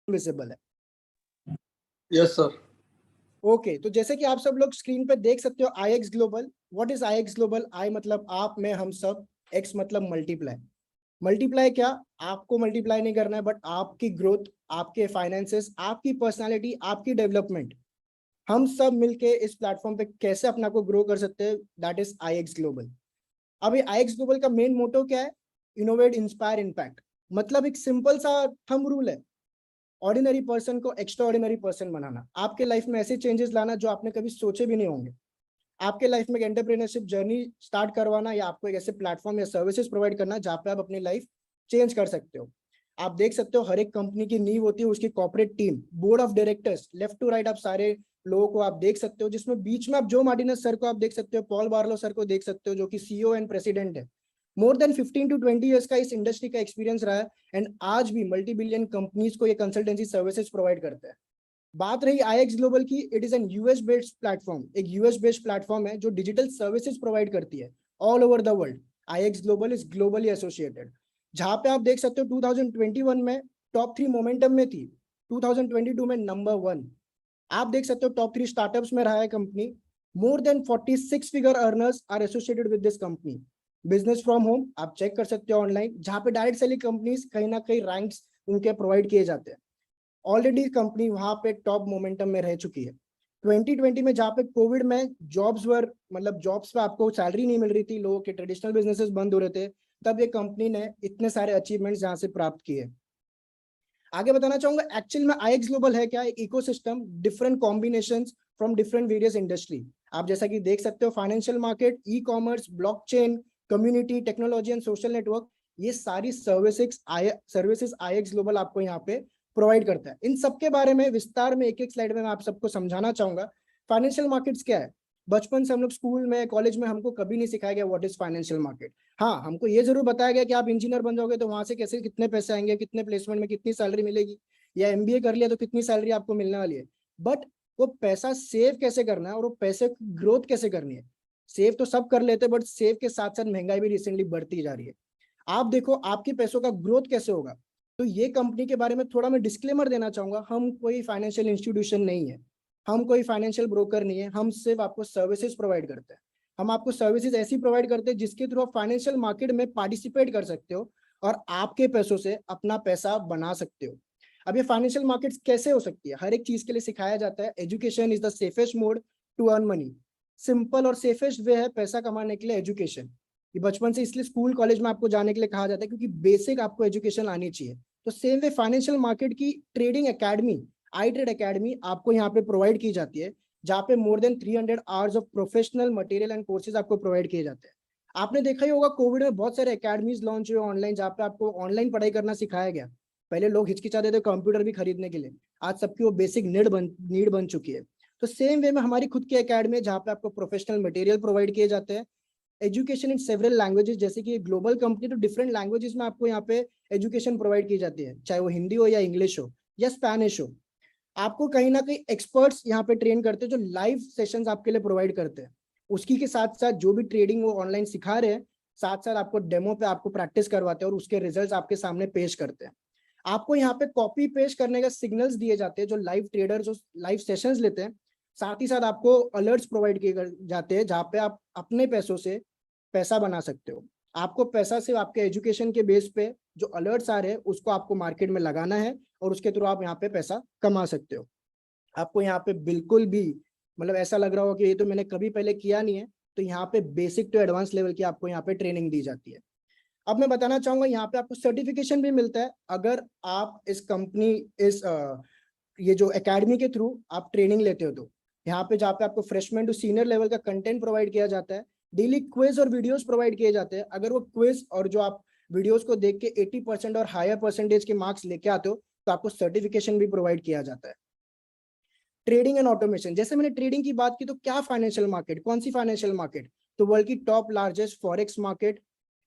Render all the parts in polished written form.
Visible है। Yes sir. Okay, तो जैसे कि आप सब लोग स्क्रीन पे देख सकते हो I X Global. What is I X Global? I मतलब आप, मैं, हम सब, एक्स मतलब मल्टीप्लाई। मल्टीप्लाई क्या? आपको मल्टीप्लाई नहीं करना है, बट आपकी ग्रोथ, आपके फाइनेंसेस, आपकी पर्सनालिटी, आपकी डेवलपमेंट, हम सब मिलके इस प्लेटफॉर्म पे कैसे अपना को ग्रो कर सकते हैं, that is I X global. अब ये आई एक्स ग्लोबल का मेन मोटो क्या है? Innovate, inspire, impact. मतलब एक सिंपल सा थंब रूल है, ऑर्डिनरी पर्सन को एक्स्ट्रा ऑर्डिनरी पर्सन बनाना, आपके लाइफ में ऐसे चेंजेस लाना जो आपने कभी सोचे भी नहीं होंगे, आपके लाइफ में एक एंटरप्रेन्योरशिप जर्नी स्टार्ट करवाना, या आपको एक ऐसे प्लेटफॉर्म या सर्विसेज प्रोवाइड करना जहाँ पे आप अपनी लाइफ चेंज कर सकते हो। आप देख सकते हो हर एक कंपनी की नींव होती है उसकी corporate team, board of directors, left to right आप सारे लोगों को आप देख सकते हो, जिसमें बीच में आप जो मार्टिनस सर को आप देख सकते हो, पॉल बार्लो सर को देख सकते हो जो कि सीईओ एंड प्रेसिडेंट है। मोर देन 15 to 20 ईयर्स का इस इंडस्ट्री का एक्सपीरियंस रहा है, एंड आज भी मल्टी बिलियन कंपनीज को ये कंसल्टेंसी सर्विसेज प्रोवाइड करते हैं। बात रही आईएक्स ग्लोबल की, it is an US based platform, एक यूएस बेस्ड प्लेटफॉर्म है जो डिजिटल सर्विसेज प्रोवाइड करती है all over the world. IX Global is globally associated, जहां पे आप देख सकते हो 2021 में टॉप 3 मोमेंटम में थी, 2022 में नंबर 1। आप देख सकते हो टॉप 3 स्टार्टअप्स में रहा है कंपनी। More than 46 figure earners are associated with this company. Business from home आप चेक कर सकते हो ऑनलाइन, जहां पे डायरेक्ट सेलिंग कंपनीज कहीं ना कहीं रैंक्स उनके प्रोवाइड किए जाते हैं। ऑलरेडी कंपनी वहां पे टॉप मोमेंटम में रह चुकी है। 2020 में जहाँ पे कोविड में जॉब्स वर, मतलब जॉब्स पे आपको सैलरी नहीं मिल रही थी, लोगों के ट्रेडिशनल बिजनेसेस बंद हो रहे थे, तब ये कंपनी ने इतने सारे अचीवमेंट्स यहाँ से प्राप्त किए। आगे बताना चाहूंगा एक्चुअल में आईएक्स ग्लोबल है क्या? एक ecosystem, different combinations from different various industry. आप जैसा कि देख सकते हो financial market, e commerce, blockchain, community, technology and social network, ये सारी सर्विसेज आईएक्स ग्लोबल आपको यहाँ पे प्रोवाइड करता है। इन सबके बारे में विस्तार में एक एक स्लाइड में मैं आप सबको समझाना चाहूंगा। फाइनेंशियल मार्केट्स क्या है? बचपन से हम लोग स्कूल में, कॉलेज में हमको कभी नहीं सिखाया गया व्हाट इज फाइनेंशियल मार्केट। हाँ, हमको ये जरूर बताया गया कि आप इंजीनियर बन जाओगे तो वहां से कैसे कितने पैसे आएंगे, कितने प्लेसमेंट में कितनी सैलरी मिलेगी, या एमबीए कर लिया तो कितनी सैलरी आपको मिलने वाली है। बट वो पैसा सेव कैसे करना है और वो पैसे की ग्रोथ कैसे करनी है, सेव तो सब कर लेते हैं, बट सेव के साथ साथ महंगाई भी रिसेंटली बढ़ती जा रही है। आप देखो आपके पैसों का ग्रोथ कैसे होगा। तो ये कंपनी के बारे में थोड़ा मैं डिस्क्लेमर देना चाहूंगा, हम कोई फाइनेंशियल इंस्टीट्यूशन नहीं है, हम कोई फाइनेंशियल ब्रोकर नहीं है, हम सिर्फ आपको सर्विसेज प्रोवाइड करते हैं। हम आपको सर्विसेज ऐसी प्रोवाइड करते हैं जिसके थ्रू आप फाइनेंशियल मार्केट में पार्टिसिपेट कर सकते हो और आपके पैसों से अपना पैसा बना सकते हो। अब ये फाइनेंशियल मार्केट्स कैसे हो सकती है? हर एक चीज के लिए सिखाया जाता है, education is the safest mode to earn money. Simple और सेफेस्ट वे है पैसा कमाने के लिए एजुकेशन। ये बचपन से इसलिए स्कूल कॉलेज में आपको जाने के लिए कहा जाता है क्योंकि बेसिक आपको एजुकेशन आनी चाहिए। तो सेम वे फाइनेंशियल मार्केट की ट्रेडिंग एकेडमी, आई ट्रेड एकेडमी आपको यहाँ पे प्रोवाइड की जाती है, जहाँ पे more than 300 hours of professional material and courses आपको प्रोवाइड किए जाते हैं। आपने देखा ही होगा कोविड में बहुत सारे एकेडमीज लॉन्च हुए ऑनलाइन, जहाँ पे आपको ऑनलाइन पढ़ाई करना सिखाया गया। पहले लोग हिचकिचाते थे कंप्यूटर भी खरीदने के लिए, आज सबकी वो बेसिक नीड बन चुकी है। तो सेम वे में हमारी खुद की एकेडमी है, जहाँ पे आपको प्रोफेशनल मटेरियल प्रोवाइड किए जाते हैं, एजुकेशन इन सेवरल लैंग्वेजेस, जैसे कि ग्लोबल कंपनी तो डिफरेंट लैंग्वेजेस में आपको यहाँ पे एजुकेशन प्रोवाइड की जाती है, चाहे वो हिंदी हो या इंग्लिश हो या स्पेनिश हो। आपको कहीं ना कहीं एक्सपर्ट्स यहाँ पे ट्रेन करते हैं जो लाइव सेशंस आपके लिए प्रोवाइड करते हैं। उसकी के साथ साथ जो भी ट्रेडिंग वो ऑनलाइन सिखा रहे हैं, साथ साथ आपको डेमो पे आपको प्रैक्टिस करवाते हैं और उसके रिजल्ट्स आपके सामने पेश करते हैं। आपको यहाँ पे कॉपी पेस्ट करने का सिग्नल्स दिए जाते हैं जो लाइव ट्रेडर जो लाइव सेशंस लेते हैं। साथ ही साथ आपको अलर्ट्स प्रोवाइड किए जाते हैं जहाँ पे आप अपने पैसों से पैसा बना सकते हो। आपको पैसा सिर्फ आपके एजुकेशन के बेस पे जो अलर्ट्स आ रहे हैं उसको आपको मार्केट में लगाना है और उसके थ्रू आप यहाँ पे पैसा कमा सकते हो। आपको यहाँ पे बिल्कुल भी मतलब ऐसा लग रहा हो कि ये तो मैंने कभी पहले किया नहीं है, तो यहाँ पे बेसिक टू एडवांस लेवल की आपको यहाँ पे ट्रेनिंग दी जाती है। अब मैं बताना चाहूंगा यहाँ पे आपको सर्टिफिकेशन भी मिलता है अगर आप इस कंपनी इस ये जो एकेडमी के थ्रू आप ट्रेनिंग लेते हो। तो यहाँ पे जहाँ पे आपको फ्रेशमैन टू सीनियर लेवल का कंटेंट प्रोवाइड किया जाता है, डेली क्विज और वीडियोस प्रोवाइड किए जाते हैं। अगर वो क्विज और जो आप वीडियोस को देख के 80% और हायर परसेंटेज के मार्क्स लेके आते हो तो आपको सर्टिफिकेशन भी प्रोवाइड किया जाता है। ट्रेडिंग एंड ऑटोमेशन, जैसे मैंने ट्रेडिंग की बात की तो क्या फाइनेंशियल मार्केट, कौन सी फाइनेंशियल मार्केट? तो वर्ल्ड की top largest forex market,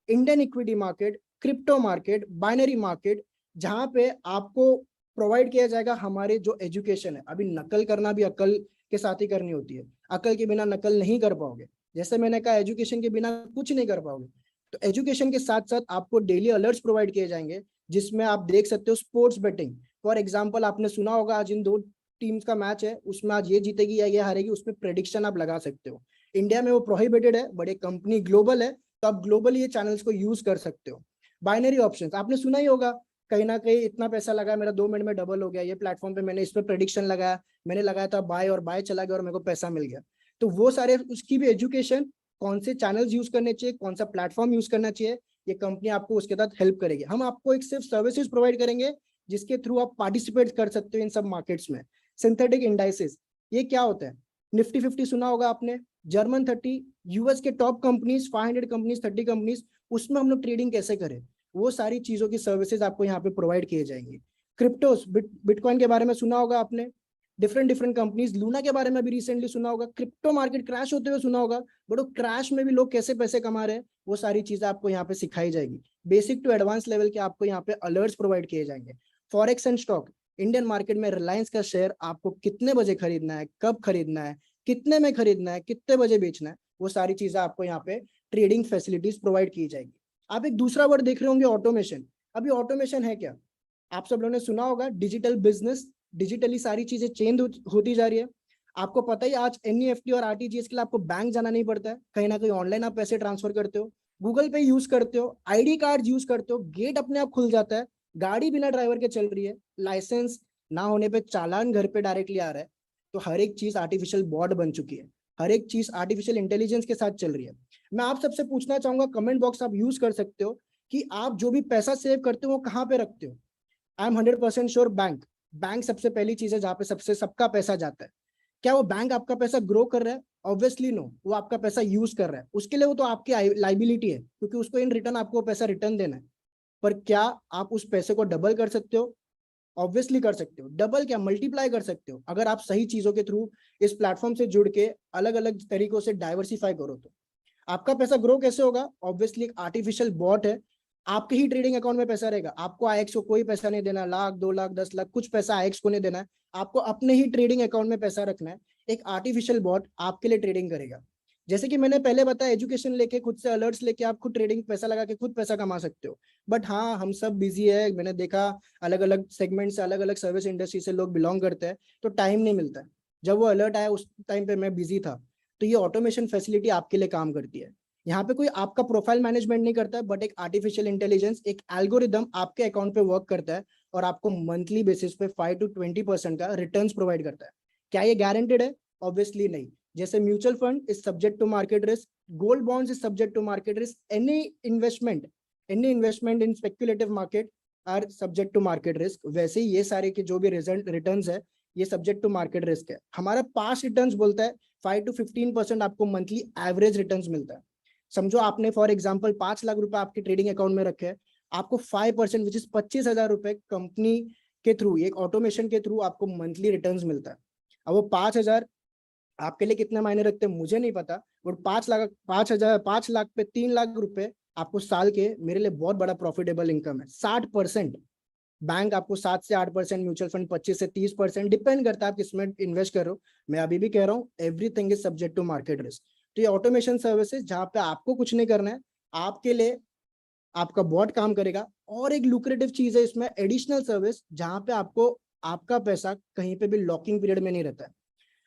Indian equity market, crypto market, binary market, जहां पे आपको प्रोवाइड किया जाएगा हमारे जो एजुकेशन है। अभी नकल करना भी अकल के साथ ही करनी होती है, अकल के बिना नकल नहीं कर पाओगे। जैसे मैंने कहा एजुकेशन के बिना कुछ नहीं कर पाओगे। तो एजुकेशन के साथ साथ आपको डेली अलर्ट्स प्रोवाइड किए जाएंगे, जिसमें आप देख सकते हो स्पोर्ट्स बेटिंग। फॉर एग्जाम्पल आपने सुना होगा आज इन दो टीम्स का मैच है, उसमें आज ये जीतेगी या ये हारेगी, उसमें प्रेडिक्शन आप लगा सकते हो। इंडिया में वो प्रोहिबिटेड है, बट एक कंपनी ग्लोबल है, तो आप ग्लोबली ये चैनल्स को यूज कर सकते हो। बाइनरी ऑप्शंस आपने सुना ही होगा, कहीं ना कहीं इतना पैसा लगा, मेरा 2 मिनट में डबल हो गया, ये प्लेटफॉर्म पे मैंने इस पर प्रेडिक्शन लगाया, मैंने लगाया था बाय और बाय चला गया और मेरे को पैसा मिल गया। तो वो सारे उसकी भी एजुकेशन, कौन से चैनल्स यूज करने चाहिए, कौन सा प्लेटफॉर्म यूज करना चाहिए, ये कंपनी आपको उसके तहत हेल्प करेगी। हम आपको एक सिर्फ सर्विसेज प्रोवाइड करेंगे जिसके थ्रू आप पार्टिसिपेट कर सकते हो इन सब मार्केट्स में। सिंथेटिक इंडाइसेस, ये क्या होता है? निफ्टी 50 सुना होगा आपने, जर्मन 30, यूएस के टॉप कंपनीज 500 कंपनीज, 30 कंपनीज, उसमें हम लोग ट्रेडिंग कैसे करें, वो सारी चीजों की सर्विसेज आपको यहाँ पे प्रोवाइड किए जाएंगे। क्रिप्टोस, बिटकॉइन के बारे में सुना होगा आपने, डिफरेंट डिफरेंट कंपनीज, लूना के बारे में भी रिसेंटली सुना होगा, क्रिप्टो मार्केट क्रैश होते हुए सुना होगा, बट वो क्रैश में भी लोग कैसे पैसे कमा रहे हैं, वो सारी चीजें आपको यहाँ पे सिखाई जाएगी। बेसिक टू एडवांस लेवल के आपको यहाँ पे अलर्ट्स प्रोवाइड किए जाएंगे। Forex and stock, Indian market में रिलायंस का शेयर आपको कितने बजे खरीदना है, कब खरीदना है, कितने में खरीदना है, कितने बजे बेचना है, वो सारी चीजें आपको यहाँ पे ट्रेडिंग फैसिलिटीज प्रोवाइड की जाएगी। आप एक दूसरा वर्ड देख रहे होंगे, ऑटोमेशन। अभी ऑटोमेशन है क्या? आप सब लोगों ने सुना होगा डिजिटल बिजनेस, डिजिटली सारी चीजें चेंज होती जा रही है। आपको पता ही आज एनईएफटी और आरटीजीएस के लिए आपको बैंक जाना नहीं पड़ता है, कहीं ना कहीं ऑनलाइन आप पैसे ट्रांसफर करते हो, गूगल पे यूज करते हो, आईडी कार्ड यूज करते हो, गेट अपने आप खुल जाता है, गाड़ी बिना ड्राइवर के चल रही है, लाइसेंस ना होने पे चालान घर पे डायरेक्टली आ रहा है। तो हर एक चीज आर्टिफिशियल बॉड बन चुकी है, हर एक चीज आर्टिफिशियल इंटेलिजेंस के साथ चल रही है। मैं आप सबसे पूछना चाहूंगा, कमेंट बॉक्स आप यूज कर सकते हो कि आप जो भी पैसा सेव करते हो वो कहाँ पे रखते हो। I am 100% sure bank, bank सबसे पहली चीज है जहाँ पे सबसे सबका पैसा जाता है। क्या वो बैंक आपका पैसा ग्रो कर रहा है? ऑब्वियसली नो, वो आपका पैसा यूज कर रहा है, उसके लिए वो तो आपकी लाइबिलिटी है, क्योंकि उसको इन रिटर्न आपको पैसा रिटर्न देना है। पर क्या आप उस पैसे को डबल कर सकते हो? ऑब्वियसली कर सकते हो। डबल क्या, मल्टीप्लाई कर सकते हो, अगर आप सही चीजों के थ्रू इस प्लेटफॉर्म से जुड़ के अलग अलग तरीकों से डाइवर्सिफाई करो। तो आपका पैसा ग्रो कैसे होगा? ऑब्वियसली एक आर्टिफिशियल बॉट है, आपके ही ट्रेडिंग अकाउंट में पैसा रहेगा, आपको आईएक्स को कोई पैसा नहीं देना, लाख 2 लाख 10 लाख कुछ पैसा आईएक्स को नहीं देना है, आपको अपने ही ट्रेडिंग अकाउंट में पैसा रखना है। एक आर्टिफिशियल बॉट आपके लिए ट्रेडिंग करेगा। जैसे कि मैंने पहले बताया, एजुकेशन लेके, खुद से अलर्ट्स लेके आप खुद ट्रेडिंग पैसा लगा के खुद पैसा कमा सकते हो। बट हाँ, हम सब बिजी है, मैंने देखा अलग अलग सेगमेंट से, अलग अलग सर्विस इंडस्ट्री से लोग बिलोंग करते हैं, तो टाइम नहीं मिलता है। जब वो अलर्ट आया उस टाइम पे मैं बिजी था। तो ये ऑटोमेशन फैसिलिटी आपके लिए काम करती है। यहाँ पे कोई आपका प्रोफाइल मैनेजमेंट नहीं करता है, बट एक आर्टिफिशियल इंटेलिजेंस, एक एल्गोरिदम आपके अकाउंट पे वर्क करता है और आपको मंथली बेसिस पे 5 to 20% का रिटर्न्स प्रोवाइड करता है। क्या ये गारंटेड है? ऑब्वियसली नहीं। जैसे mutual fund is subject to market risk, gold bonds is subject to market risk, any investment in speculative market are subject to market risk, वैसे ही ये सारे के जो भी रिजल्ट रिटर्न्स है, ये सब्जेक्ट टू मार्केट रिस्क है। हमारा पास्ट रिटर्न्स बोलता है 5 to 15% आपको मंथली एवरेज रिटर्न्स मिलता है। समझो आपने फॉर एग्जाम्पल 5 लाख रुपए आपके ट्रेडिंग अकाउंट में रखे हैं, आपको 5% विच इज 25,000 रुपए कंपनी के थ्रू, एक ऑटोमेशन के थ्रू आपको मंथली रिटर्न्स मिलता है। अब वो 5,000 आपके लिए कितने मायने रखते हैं मुझे नहीं पता, बट 5 लाख पे 3 लाख रुपए आपको साल के, मेरे लिए बहुत बड़ा प्रॉफिटेबल इनकम है। 60%, बैंक आपको 7 से 8%, म्यूचुअल फंड 25 से 30%, डिपेंड करता है आप किसमें इन्वेस्ट कर रहे हो। मैं अभी भी कह रहा हूँ, everything is subject to market risk. तो ये ऑटोमेशन सर्विसेज जहाँ पे आपको कुछ नहीं करना है, आपके लिए आपका बॉट काम करेगा। और एक लुक्रेटिव चीज है इसमें, एडिशनल सर्विस, जहाँ पे आपको आपका पैसा कहीं पे भी लॉकिंग पीरियड में नहीं रहता है।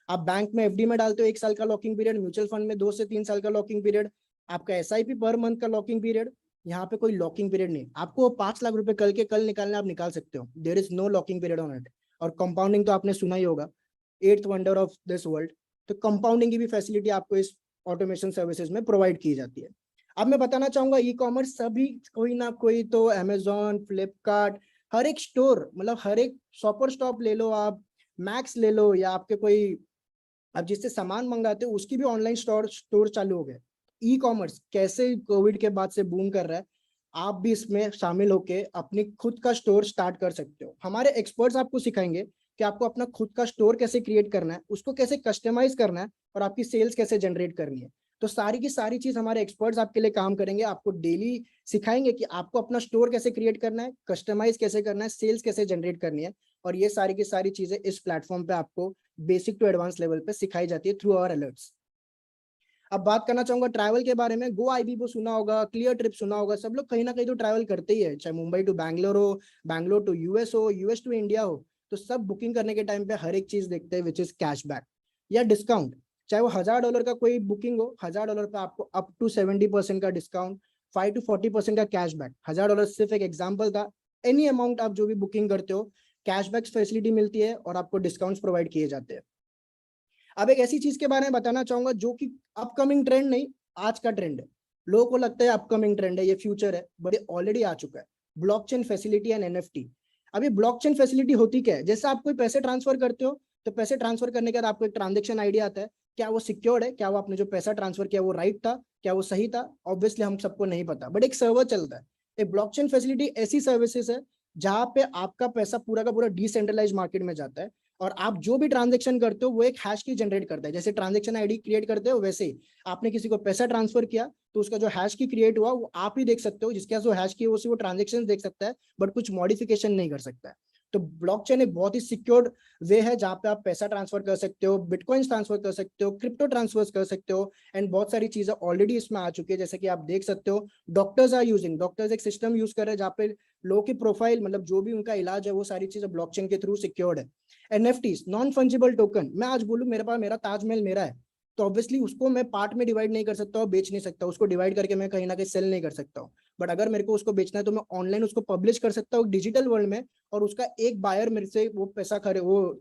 आप बैंक में एफडी में डालते हो 1 साल का लॉकिंग पीरियड, म्यूचुअल फंड में 2 से 3 साल का लॉकिंग पीरियड, आपका एसआईपी पर मंथ का लॉकिंग पीरियड। यहाँ पे कोई लॉकिंग पीरियड नहीं, आपको 5 लाख रुपए कल के कल निकालने, आप निकाल सकते हो, there is no locking period on it. और कंपाउंडिंग तो आपने सुना ही होगा, 8th wonder of this world. तो कंपाउंडिंग की भी फैसिलिटी आपको इस ऑटोमेशन सर्विसेज में प्रोवाइड की जाती है। अब मैं बताना चाहूंगा, ई कॉमर्स सभी, कोई ना कोई तो अमेजोन, फ्लिपकार्ट, हर एक स्टोर, मतलब हर एक शॉपर स्टॉप ले लो आप, मैक्स ले लो, या आपके कोई आप जिससे सामान मंगाते हो उसकी भी ऑनलाइन स्टोर चालू हो गए। ई कॉमर्स कैसे कोविड के बाद से बूम कर रहा है, आप भी इसमें शामिल होके अपनी खुद का स्टोर स्टार्ट कर सकते हो। हमारे एक्सपर्ट्स आपको सिखाएंगे कि आपको अपना खुद का स्टोर कैसे क्रिएट करना है, उसको कैसे कस्टमाइज करना है, और आपकी सेल्स कैसे जनरेट करनी है। तो सारी की सारी चीज हमारे एक्सपर्ट्स आपके लिए काम करेंगे, आपको डेली सिखाएंगे कि आपको अपना स्टोर कैसे क्रिएट करना है, कस्टमाइज कैसे करना है, सेल्स कैसे जनरेट करनी है। और ये सारी की सारी चीजें इस प्लेटफॉर्म पे आपको बेसिक टू एडवांस लेवल पे सिखाई जाती है थ्रू आवर अलर्ट्स। अब बात करना चाहूंगा ट्रैवल के बारे में। गो आईबीबो सुना होगा, क्लियर ट्रिप सुना होगा, सब लोग कहीं ना कहीं तो ट्रैवल करते ही है, चाहे मुंबई टू बैंगलोर हो, बैंगलोर टू यूएस हो, यूएस टू इंडिया हो। तो सब बुकिंग करने के टाइम पे हर एक चीज देखते हैं विच इज कैशबैक या डिस्काउंट। चाहे वो $1000 का कोई बुकिंग हो, $1000 पे आपको अप टू 70% का डिस्काउंट, 5 to 40% का कैशबैक। $1000 सिर्फ एक एग्जाम्पल था। एनी अमाउंट आप जो भी बुकिंग करते हो, कैशबैक फैसिलिटी मिलती है और आपको डिस्काउंट्स प्रोवाइड किए जाते हैं। अब एक ऐसी चीज के बारे में बताना चाहूंगा जो कि अपकमिंग ट्रेंड नहीं, आज का ट्रेंड है। लोगों को लगता है अपकमिंग ट्रेंड है, ये फ्यूचर है, बट ये ऑलरेडी आ चुका है। Blockchain facility and NFT. अब ये ब्लॉकचेन फैसिलिटी होती क्या है? जैसे आप कोई पैसे ट्रांसफर करते हो, तो पैसे ट्रांसफर करने के बाद आपको एक ट्रांजेक्शन आईडी आता है। क्या वो सिक्योर्ड है? क्या वो आपने जो पैसा ट्रांसफर किया वो राइट था? क्या वो सही था? ऑब्वियसली हम सबको नहीं पता, बट एक सर्वर चलता है। एक ब्लॉकचेन फैसिलिटी ऐसी सर्विसेज है जहां पे आपका पैसा पूरा का पूरा डिसेंट्रलाइज मार्केट में जाता है, और आप जो भी ट्रांजेक्शन करते हो वो एक हैश की जनरेट करता है। जैसे ट्रांजेक्शन आईडी क्रिएट करते हो, वैसे ही आपने किसी को पैसा ट्रांसफर किया तो उसका जो हैश की क्रिएट हुआ वो आप ही देख सकते हो। जिसके पास वो हैश की वो ट्रांजेक्शन देख सकता है, बट कुछ मॉडिफिकेशन नहीं कर सकता है। तो ब्लॉकचेन एक बहुत ही सिक्योर्ड वे है जहां पे आप पैसा ट्रांसफर कर सकते हो, बिटकॉइंस ट्रांसफर कर सकते हो, क्रिप्टो ट्रांसफर कर सकते हो, एंड बहुत सारी चीजें ऑलरेडी इसमें आ चुकी है। जैसे कि आप देख सकते हो डॉक्टर्स एक सिस्टम यूज कर रहे हैं जहाँ पे लोगों की प्रोफाइल, मतलब जो भी उनका इलाज है वो सारी चीजें ब्लॉकचेन के थ्रू सिक्योर्ड है। NFTs, non fungible token. मैं आज बोलूं मेरे पास मेरा ताजमहल मेरा है, तो ऑब्वियसली उसको मैं पार्ट में डिवाइड नहीं कर सकता और बेच नहीं सकता, उसको डिवाइड करके मैं कहीं ना कहीं सेल नहीं कर सकता हूँ। बट अगर मेरे को उसको बेचना है तो मैं ऑनलाइन उसको पब्लिश कर सकता हूँ डिजिटल वर्ल्ड में, और उसका एक बायर मेरे से वो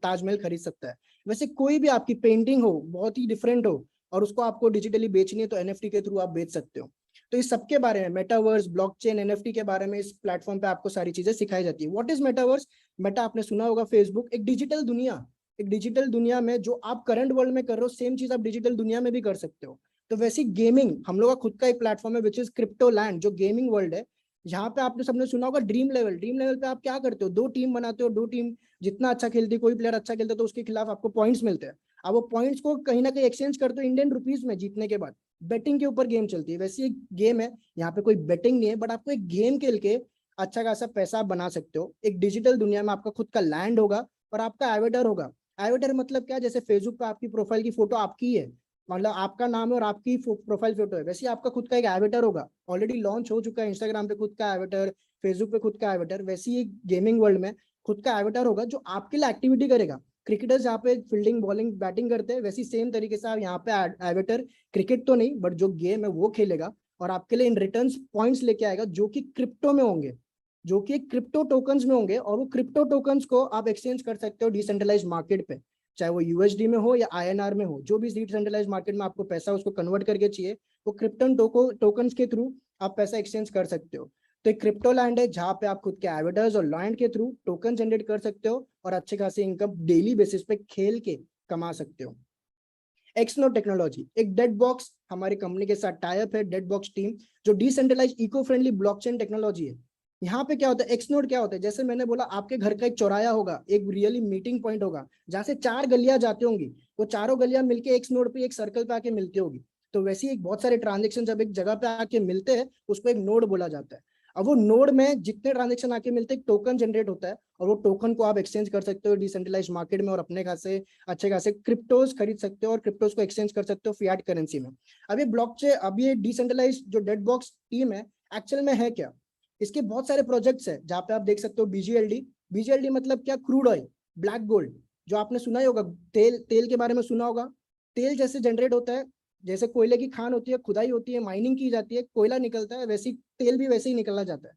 ताजमहल खरीद सकता है। वैसे कोई भी आपकी पेंटिंग हो बहुत ही डिफरेंट हो और उसको आपको डिजिटली बेचनी है, तो एनएफटी के थ्रू आप बेच सकते हो। तो इस सबके बारे में, मेटावर्स, ब्लॉकचेन, एनएफटी के बारे में इस प्लेटफॉर्म पे आपको सारी चीजें सिखाई जाती है। What is metaverse? मेटा आपने सुना होगा, फेसबुक। एक डिजिटल दुनिया, एक डिजिटल दुनिया में जो आप करंट वर्ल्ड में कर रहे हो सेम चीज आप डिजिटल दुनिया में भी कर सकते हो। तो वैसी गेमिंग, हम लोग का खुद का एक प्लेटफॉर्म है विच इज क्रिप्टो लैंड, जो गेमिंग वर्ल्ड है। यहाँ पे आपने सबने सुना होगा ड्रीम लेवल। ड्रीम लेवल पे आप क्या करते हो? दो टीम बनाते हो, दो टीम जितना अच्छा खेलती है, कोई प्लेयर अच्छा खेलता है तो उसके खिलाफ आपको पॉइंट्स मिलते हैं। अब वो पॉइंट्स को कहीं ना कहीं एक्सचेंज करते हो इंडियन रुपीज में जीतने के बाद। बेटिंग के ऊपर गेम चलती है, वैसी एक गेम है। यहाँ पे कोई बेटिंग नहीं है, बट आपको एक गेम खेल के अच्छा खासा पैसा आप बना सकते हो। एक डिजिटल दुनिया में आपका खुद का लैंड होगा और आपका एवेटर होगा। एवेटर मतलब क्या? जैसे फेसबुक पे आपकी प्रोफाइल की फोटो आपकी है, मतलब आपका नाम है और आपकी प्रोफाइल फोटो है, वैसे आपका खुद का एक एवेटर होगा। ऑलरेडी लॉन्च हो चुका है इंस्टाग्राम पे खुद का एवेटर, फेसबुक पे खुद का एवेटर। वैसे ही गेमिंग वर्ल्ड में खुद का एवेटर होगा जो आपके लिए एक्टिविटी करेगा। क्रिकेटर्स यहाँ पे फील्डिंग, बॉलिंग, बैटिंग करते हैं, वैसी सेम तरीके से आप यहाँ पे एवेटर, क्रिकेट तो नहीं बट जो गेम है वो खेलेगा और आपके लिए इन रिटर्न पॉइंट्स लेके आएगा, जो कि क्रिप्टो में होंगे, जो कि क्रिप्टो टोकन्स में होंगे। और वो क्रिप्टो टोकन्स को आप एक्सचेंज कर सकते हो डिसेंट्रलाइज मार्केट पे, चाहे वो यूएसडी में हो या आईएनआर में हो। जो भी डिसेंट्रलाइज मार्केट में आपको पैसा उसको कन्वर्ट करके चाहिए, वो क्रिप्टन टोकन्स के थ्रू आप पैसा एक्सचेंज कर सकते हो। तो एक क्रिप्टो लैंड है जहां पे आप खुद के एवेटर्स और लैंड के थ्रू टोकन जनरेट कर सकते हो और अच्छे खासी इनकम डेली बेसिस पे खेल के कमा सकते हो। एक्सनोड टेक्नोलॉजी, एक डेड बॉक्स हमारी कंपनी के साथ टाइप है, डेड बॉक्स टीम, जो decentralise eco friendly blockchain technology है। यहाँ पे क्या होता है? एक्सनोड क्या होता है? जैसे मैंने बोला, आपके घर का एक चौराया होगा, एक रियली मीटिंग पॉइंट होगा जहाँ से 4 गलियां जाती होंगी, वो चारों गलियां मिलके एक नोड पे, एक सर्कल पे आके मिलती होगी। तो वैसे ही बहुत सारे ट्रांजेक्शन जब एक जगह पे आके मिलते हैं उसको एक नोड बोला जाता है। अब वो नोड में जितने ट्रांजेक्शन आके मिलते हैं, टोकन जनरेट होता है और वो टोकन को आप एक्सचेंज कर सकते हो डिसेंट्रलाइज मार्केट में और अपने खासे अच्छे खासे क्रिप्टोज खरीद सकते हो और क्रिप्टोज को एक्सचेंज कर सकते हो फियाट करेंसी में। अब ये डिसेंट्रलाइज जो डेड बॉक्स टीम है एक्चुअल में है क्या? इसके बहुत सारे प्रोजेक्ट्स है जहाँ पे आप देख सकते हो बीजीएलडी। बीजीएलडी मतलब क्या? क्रूड ऑयल, ब्लैक गोल्ड, जो आपने सुना ही होगा। तेल, तेल के बारे में सुना होगा। तेल जैसे जनरेट होता है, जैसे कोयले की खान होती है, खुदाई होती है, माइनिंग की जाती है, कोयला निकलता है, वैसे तेल भी वैसे ही निकलना जाता है।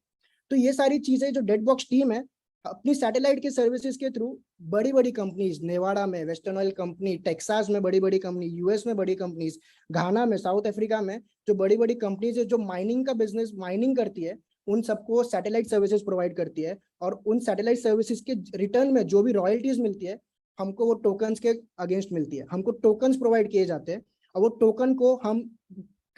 तो ये सारी चीजें जो डेड बॉक्स टीम है अपनी सैटेलाइट के सर्विसेज के थ्रू बड़ी बड़ी कंपनीज, नेवाडा में वेस्टर्न ऑयल कंपनी, टेक्सास में बड़ी बड़ी कंपनी, यूएस में बड़ी कंपनीज, घाना में, साउथ अफ्रीका में जो बड़ी बड़ी कंपनीज है जो माइनिंग का बिजनेस, माइनिंग करती है, उन सबको सैटेलाइट सर्विसेज प्रोवाइड करती है। और उन सैटेलाइट सर्विसेज के रिटर्न में जो भी रॉयल्टीज मिलती है हमको वो टोकन्स के अगेंस्ट मिलती है। हमको टोकन्स प्रोवाइड किए जाते हैं और वो टोकन को हम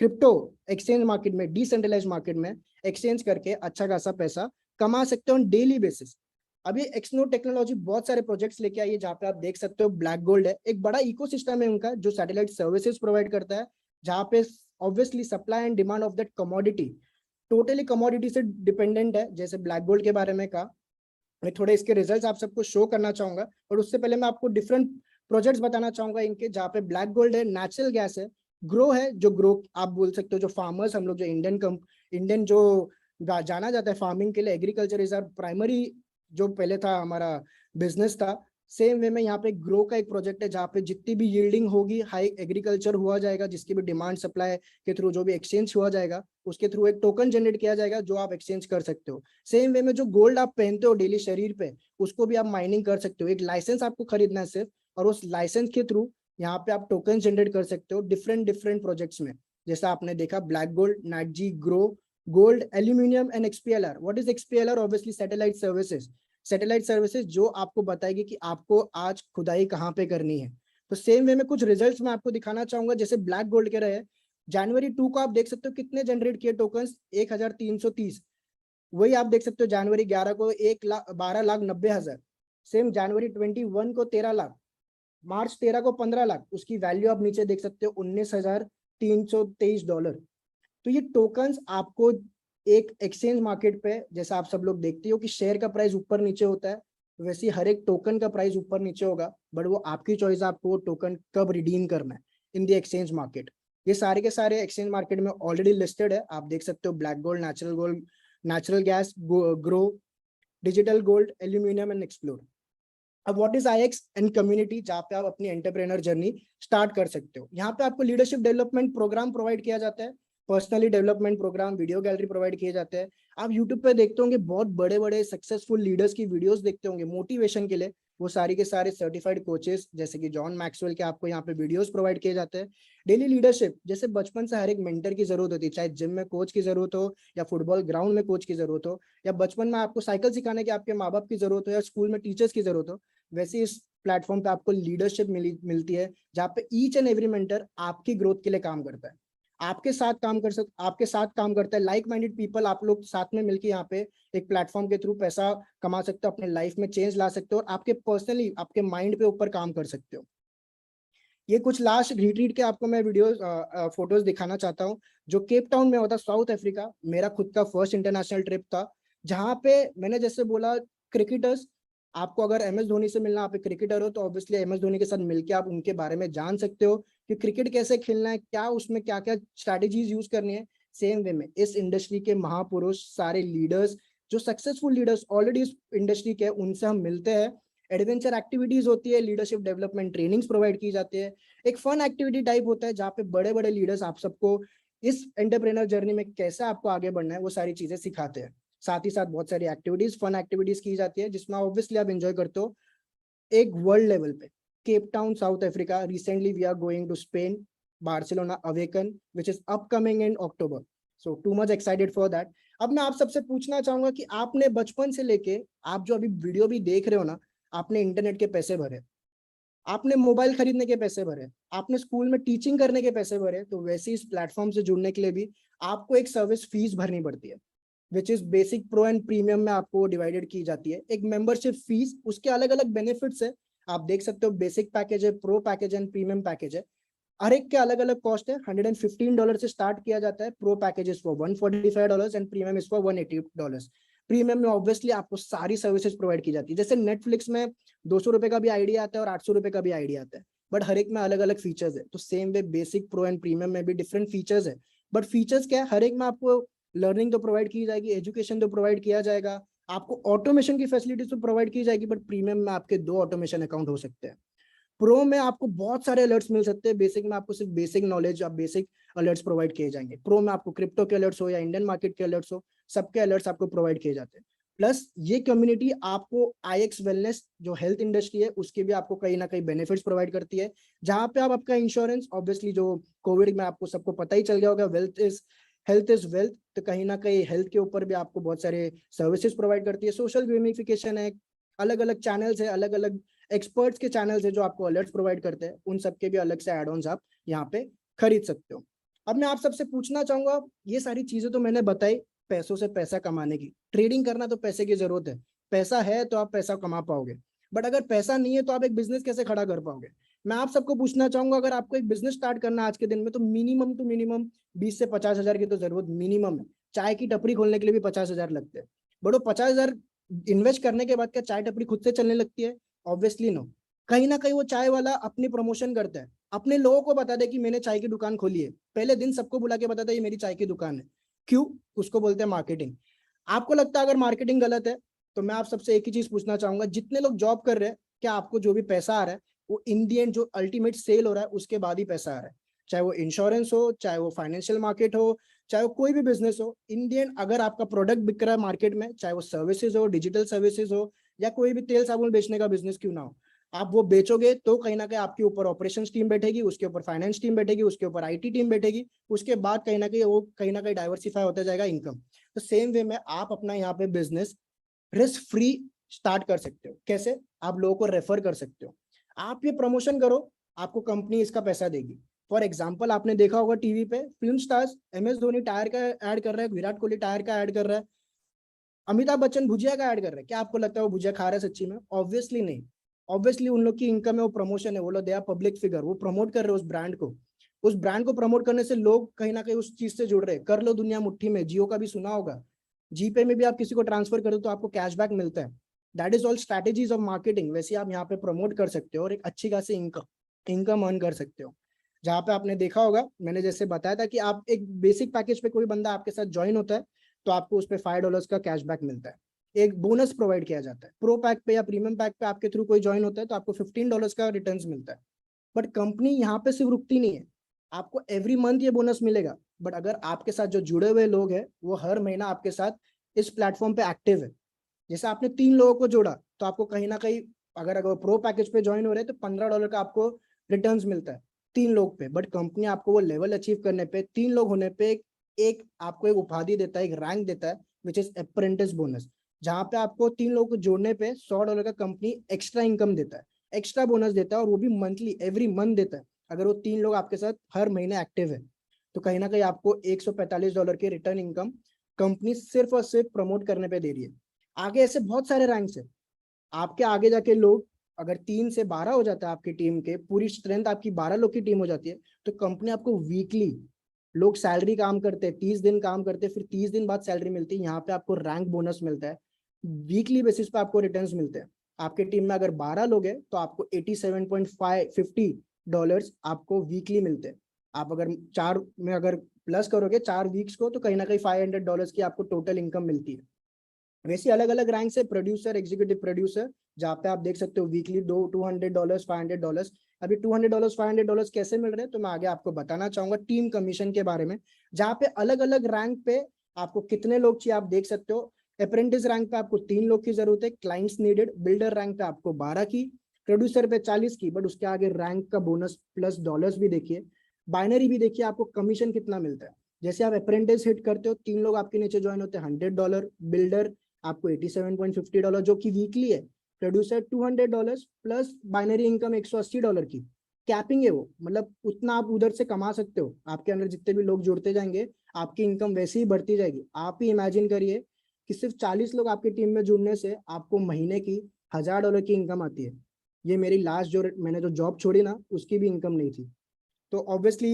क्रिप्टो एक्सचेंज मार्केट में, डिसेंट्रलाइज मार्केट में एक्सचेंज करके अच्छा खासा पैसा कमा सकते हो ऑन डेली बेसिस। अभी एक्सनोड टेक्नोलॉजी बहुत सारे प्रोजेक्ट्स लेके आई है जहाँ पे आप देख सकते हो ब्लैक गोल्ड है, एक बड़ा इकोसिस्टम है उनका जो सैटेलाइट सर्विसेज प्रोवाइड करता है, जहाँ पे obviously supply and demand of that commodity totally commodity से डिपेंडेंट है। जैसे ब्लैक गोल्ड के बारे में कहा, मैं थोड़े इसके रिजल्ट्स आप सबको शो करना चाहूंगा, और उससे पहले मैं आपको डिफरेंट प्रोजेक्ट्स बताना चाहूंगा इनके, जहाँ पे ब्लैक गोल्ड है, नेचुरल गैस है, ग्रो है, जो ग्रो आप बोल सकते हो, जो फार्मर्स हम लोग, जो इंडियन जो जाना जाता है फार्मिंग के लिए, एग्रीकल्चर इज आवर प्राइमरी, जो पहले था हमारा बिजनेस था। सेम वे में यहाँ पे ग्रो का एक प्रोजेक्ट है जहाँ पे जितनी भी यील्डिंग होगी हाई एग्रीकल्चर हुआ जाएगा, जिसकी भी डिमांड सप्लाई के थ्रू जो भी एक्सचेंज हुआ जाएगा उसके थ्रू एक टोकन जनरेट किया जाएगा जो आप एक्सचेंज कर सकते हो। सेम वे में जो गोल्ड आप पहनते हो डेली शरीर पे, उसको भी आप माइनिंग कर सकते हो। एक लाइसेंस आपको खरीदना है सिर्फ, और उस लाइसेंस के थ्रू यहाँ पे आप टोकन जनरेट कर सकते हो डिफरेंट डिफरेंट प्रोजेक्ट्स में। जैसा आपने देखा ब्लैक गोल्ड, नाटजी, grow, gold, aluminium and XPLR. What is XPLR? Obviously satellite services. Satellite services जो आपको बताएगी कि आपको आज खुदाई कहाँ पे करनी है। तो सेम वे में कुछ रिजल्ट्स मैं आपको दिखाना चाहूंगा। जैसे ब्लैक गोल्ड के रहे, जनवरी 2 को आप देख सकते हो कितने जनरेट किए टोकन्स, 1330। वही आप देख सकते हो जनवरी 11 को 1,12,90,000। सेम जनवरी 21 को 13 लाख, मार्च 13 को 15 लाख। उसकी वैल्यू आप नीचे देख सकते हो $19,323। तो ये टोकन्स आपको एक एक्सचेंज मार्केट पे, जैसा आप सब लोग देखते हो कि शेयर का प्राइस ऊपर नीचे होता है, वैसे ही हर एक टोकन का प्राइस ऊपर नीचे होगा, बट वो आपकी चॉइस है आपको वो टोकन कब रिडीम करना है इन द एक्सचेंज मार्केट। ये सारे के सारे एक्सचेंज मार्केट में ऑलरेडी लिस्टेड है, आप देख सकते हो। Black gold, natural gas, grow, digital gold, aluminium and explore. अब व्हाट इज आईएक्स एंड कम्युनिटी, जहाँ पे आप अपनी एंटरप्रेन्योर जर्नी स्टार्ट कर सकते हो। यहाँ पे आपको लीडरशिप डेवलपमेंट प्रोग्राम प्रोवाइड किया जाता है, personally development programme, video gallery provide किए जाते हैं। आप यूट्यूब पे देखते होंगे बहुत बड़े बड़े सक्सेसफुल लीडर्स की वीडियोस देखते होंगे मोटिवेशन के लिए। वो सारी के सारे सर्टिफाइड कोचेस जैसे कि जॉन मैक्सवेल के आपको यहाँ पे वीडियोस प्रोवाइड किए जाते हैं। डेली लीडरशिप, जैसे बचपन से हर एक मेंटर की जरूरत होती है, चाहे जिम में कोच की जरूरत हो या फुटबॉल ग्राउंड में कोच की जरूरत हो, या बचपन में आपको साइकिल सिखाने की आपके माँ बाप की जरूरत हो, या स्कूल में टीचर्स की जरूरत हो, वैसे इस प्लेटफॉर्म पे आपको लीडरशिप मिलती है, जहाँ पे ईच एंड एवरी मेंटर आपकी ग्रोथ के लिए काम करता है, आपके साथ काम करता है। लाइक माइंडेड पीपल, आप लोग साथ में मिलकर यहाँ पे एक प्लेटफॉर्म के थ्रू पैसा कमा सकते हो, अपने लाइफ में चेंज ला सकते हो, और आपके पर्सनली आपके माइंड पे ऊपर काम कर सकते हो। ये कुछ लास्ट रिट्रीट के आपको मैं वीडियोस फोटोज दिखाना चाहता हूँ, जो केप टाउन में होता, साउथ अफ्रीका। मेरा खुद का फर्स्ट इंटरनेशनल ट्रिप था, जहाँ पे मैंने जैसे बोला क्रिकेटर्स, आपको अगर एम एस धोनी से मिलना, आप एक क्रिकेटर हो तो ऑब्वियसली एम एस धोनी के साथ मिलके आप उनके बारे में जान सकते हो कि क्रिकेट कैसे खेलना है, क्या उसमें क्या क्या स्ट्रैटेजीज यूज करनी है। सेम वे में इस इंडस्ट्री के महापुरुष, सारे लीडर्स, जो सक्सेसफुल लीडर्स ऑलरेडी इस इंडस्ट्री के, उनसे हम मिलते हैं। एडवेंचर एक्टिविटीज होती है, लीडरशिप डेवलपमेंट ट्रेनिंग्स प्रोवाइड की जाती है। एक फन एक्टिविटी टाइप होता है जहाँ पे बड़े बड़े लीडर्स आप सबको इस एंटरप्रेन्योर जर्नी में कैसे आपको आगे बढ़ना है वो सारी चीजें सिखाते हैं। साथ ही साथ बहुत सारी एक्टिविटीज, फन एक्टिविटीज की जाती है जिसमें ऑब्वियसली आप एंजॉय करते हो। एक वर्ल्ड लेवल पे, Cape Town South Africa, recently we are going to Spain, Barcelona awaken which is upcoming in October, so too much excited for that. अब मैं आप सबसे पूछना चाहूंगा कि आपने बचपन से लेके आप जो अभी वीडियो भी देख रहे हो ना, आपने इंटरनेट के पैसे भरे, आपने मोबाइल खरीदने के पैसे भरे, आपने स्कूल में टीचिंग करने के पैसे भरे, तो वैसे इस प्लेटफॉर्म से जुड़ने के लिए भी आपको एक सर्विस फीस भरनी पड़ती है, which is basic, pro and premium में आपको डिवाइडेड की जाती है। एक मेंबरशिप फीस, उसके अलग अलग बेनिफिट्स है, आप देख सकते हो। बेसिक पैकेज है, pro package and premium package है, हर एक के अलग अलग कॉस्ट है। $115 से स्टार्ट किया जाता है। Pro package is for $145 and premium is for $180। Premium में ऑब्वियसली आपको सारी सर्विसेज प्रोवाइड की जाती है। जैसे नेटफ्लिक्स में ₹200 का भी आइडिया आता है और ₹800 का भी आइडिया आता है, बट हर एक में अलग अलग फीचर्स है। तो same way basic, pro and premium में भी डिफरेंट फीचर्स है, बट फीचर्स क्या है, हर एक में आपको लर्निंग तो प्रोवाइड की जाएगी, एजुकेशन तो प्रोवाइड किया जाएगा, आपको ऑटोमेशन की फैसिलिटीज तो प्रोवाइड की जाएगी, बट प्रीमियम में आपके 2 ऑटोमेशन अकाउंट हो सकते हैं। प्रो में आपको बहुत सारे अलर्ट्स मिल सकते हैं, बेसिक में आपको सिर्फ बेसिक नॉलेज, आप बेसिक अलर्ट्स प्रोवाइड किए जाएंगे। प्रो में आपको क्रिप्टो के अलर्ट्स हो या इंडियन मार्केट के अलर्ट्स हो, सबके अलर्ट्स आपको प्रोवाइड किए जाते हैं। प्लस ये कम्युनिटी आपको आईएक्स वेलनेस, जो हेल्थ इंडस्ट्री है, उसके भी आपको कहीं ना कहीं बेनिफिट्स प्रोवाइड करती है, जहां पे आप आपका इंश्योरेंस, ऑब्वियसली जो कोविड में आपको सबको पता ही चल गया होगा, हेल्थ इज वेल्थ, तो कहीं ना कहीं हेल्थ के ऊपर भी आपको बहुत सारे सर्विसेज प्रोवाइड करती है। सोशल गेमिफिकेशन है, अलग अलग चैनल्स है, अलग अलग एक्सपर्ट्स के चैनल्स है जो आपको अलर्ट्स प्रोवाइड करते हैं, उन सबके भी अलग से एड ऑन्स आप यहाँ पे खरीद सकते हो। अब मैं आप सबसे पूछना चाहूंगा, ये सारी चीजें तो मैंने बताई पैसों से पैसा कमाने की, ट्रेडिंग करना तो पैसे की जरूरत है, पैसा है तो आप पैसा कमा पाओगे, बट अगर पैसा नहीं है तो आप एक बिजनेस कैसे खड़ा कर पाओगे। मैं आप सबको पूछना चाहूंगा, अगर आपको एक बिजनेस स्टार्ट करना है आज के दिन में, तो मिनिमम 20 से 50 हजार की तो जरूरत मिनिमम है। चाय की टपरी खोलने के लिए भी 50 हजार लगते हैं, बट वो 50 हजार इन्वेस्ट करने के बाद क्या चाय टपरी खुद से चलने लगती है? Obviously no. कहीं ना कहीं वो चाय वाला अपनी प्रमोशन करता है, अपने लोगों को बता दे कि मैंने चाय की दुकान खोली है, पहले दिन सबको बुला के बताता है ये मेरी चाय की दुकान है। क्यों? उसको बोलते हैं मार्केटिंग। आपको लगता है अगर मार्केटिंग गलत है, तो मैं आप सबसे एक ही चीज पूछना चाहूंगा, जितने लोग जॉब कर रहे हैं, क्या आपको जो भी पैसा आ रहा है वो इन दी एंड जो अल्टीमेट सेल हो रहा है उसके बाद ही पैसा आ रहा है? चाहे वो इंश्योरेंस हो, चाहे वो फाइनेंशियल मार्केट हो, चाहे वो कोई भी बिजनेस हो, इन दी एंड अगर आपका प्रोडक्ट बिक रहा है मार्केट में, चाहे वो सर्विसेज हो, डिजिटल सर्विसेज हो, या कोई भी तेल साबुन बेचने का बिजनेस क्यों ना हो, आप वो बेचोगे तो कहीं ना कहीं आपके ऊपर ऑपरेशन टीम बैठेगी, उसके ऊपर फाइनेंस टीम बैठेगी, उसके ऊपर आईटी टीम बैठेगी, उसके बाद कहीं ना कहीं डाइवर्सिफाई होता जाएगा इनकम। तो सेम वे में आप अपना यहाँ पे बिजनेस रिस्क फ्री स्टार्ट कर सकते हो। कैसे? आप लोगों को रेफर कर सकते हो, आप ये प्रमोशन करो, आपको कंपनी इसका पैसा देगी। फॉर एग्जाम्पल आपने देखा होगा टीवी पे film stars, MS Dhoni tyre का ऐड कर रहा है, विराट कोहली टायर का ऐड कर रहा है, अमिताभ बच्चन भुजिया का ऐड कर रहे हैं। क्या आपको लगता है वो भुजिया खा रहे हैं सच्ची में? ऑब्वियसली नहीं। ऑब्वियसली उन लोग की इनकम है, वो प्रमोशन है, वो लोग दे आर पब्लिक फिगर, वो प्रमोट कर रहे हैं उस ब्रांड को। उस ब्रांड को प्रमोट करने से लोग कहीं ना कहीं उस चीज से जुड़ रहे हैं। कर लो दुनिया मुट्ठी में, जियो का भी सुना होगा, जीपे में भी आप किसी को ट्रांसफर कर दो तो आपको कैशबैक मिलता है। That is all strategies of marketing. वैसे आप यहाँ पे प्रमोट कर सकते हो और एक अच्छी खासी इनकम अर्न कर सकते हो। जहाँ पे आपने देखा होगा, मैंने जैसे बताया था कि आप एक बेसिक पैकेज पे कोई बंदा आपके साथ ज्वाइन होता है तो आपको उस पर $5 का कैशबैक मिलता है, एक बोनस प्रोवाइड किया जाता है। प्रो पैक पे या प्रीमियम पैक पे आपके थ्रू कोई ज्वाइन होता है तो आपको $15 का रिटर्न मिलता है। बट कंपनी यहाँ पे सिर्फ रुकती नहीं है, आपको एवरी मंथ ये बोनस मिलेगा। बट अगर आपके साथ जो जुड़े हुए लोग हैं वो हर महीना आपके साथ इस प्लेटफॉर्म पे एक्टिव है, जैसे आपने 3 लोगों को जोड़ा तो आपको कहीं ना कहीं, अगर प्रो पैकेज पे ज्वाइन हो रहे हैं तो $15 का आपको रिटर्न्स मिलता है 3 लोग पे। बट कंपनी आपको वो लेवल अचीव करने पे, 3 लोग होने पे एक आपको एक उपाधि देता है, एक रैंक देता है, विच इज अप्रेंटिस बोनस, जहाँ पे आपको 3 लोगों को जोड़ने पे $100 का कंपनी एक्स्ट्रा इनकम देता है, एक्स्ट्रा बोनस देता है, और वो भी मंथली, एवरी मंथ देता है। अगर वो 3 लोग आपके साथ हर महीने एक्टिव है तो कहीं ना कहीं आपको $145 की रिटर्न इनकम कंपनी सिर्फ और सिर्फ प्रमोट करने पे दे रही है। आगे ऐसे बहुत सारे रैंक्स है, आपके आगे जाके लोग अगर 3 से 12 हो जाता है आपकी टीम के, पूरी स्ट्रेंथ आपकी 12 लोग की टीम हो जाती है, तो कंपनी आपको वीकली, लोग सैलरी काम करते हैं, 30 दिन काम करते हैं, फिर 30 दिन बाद सैलरी मिलती है, यहाँ पे आपको रैंक बोनस मिलता है, वीकली बेसिस पे आपको रिटर्न्स मिलते हैं। आपके टीम में अगर 12 लोग हैं तो आपको $87.50 आपको वीकली मिलते हैं। आप अगर 4 में अगर प्लस करोगे 4 वीक्स को तो कहीं ना कहीं $500 की आपको टोटल इनकम मिलती है। वैसे अलग अलग रैंक है, प्रोड्यूसर, एग्जीक्यूटिव प्रोड्यूसर, जहाँ पे आप देख सकते हो वीकली $200 $500। अभी $200 $500 कैसे मिल रहे हैं तो मैं आगे आपको बताना चाहूंगा टीम कमीशन के बारे में, जहाँ पे अलग अलग रैंक पे आपको कितने लोग चाहिए आप देख सकते हो। अप्रेंटिस रैंक पे आपको 3 लोग की जरूरत है, क्लाइंट्स नीडेड। बिल्डर रैंक पे आपको 12 की, प्रोड्यूसर पे 40 की, बट उसके आगे रैंक का बोनस प्लस डॉलर्स भी देखिए, बाइनरी भी देखिए आपको कमीशन कितना मिलता है। जैसे आप अप्रेंटिस हिट करते हो, 3 लोग आपके नीचे ज्वाइन होते हैं, $100, बिल्डर आपको $87.50 जो कि वीकली है, प्रोड्यूसर $200 प्लस बाइनरी इनकम $180 की। कैपिंग है वो, मतलब उतना आप उधर से कमा सकते हो, आपके अंदर जितने भी लोग जुड़ते जाएंगे आपकी इनकम वैसे ही बढ़ती जाएगी। आप ही इमेजिन करिए कि सिर्फ 40 लोग आपकी टीम में जुड़ने से आपको महीने की $1000 की इनकम आती है। ये मेरी लास्ट जो मैंने जो जॉब छोड़ी ना उसकी भी इनकम नहीं थी। तो ऑब्वियसली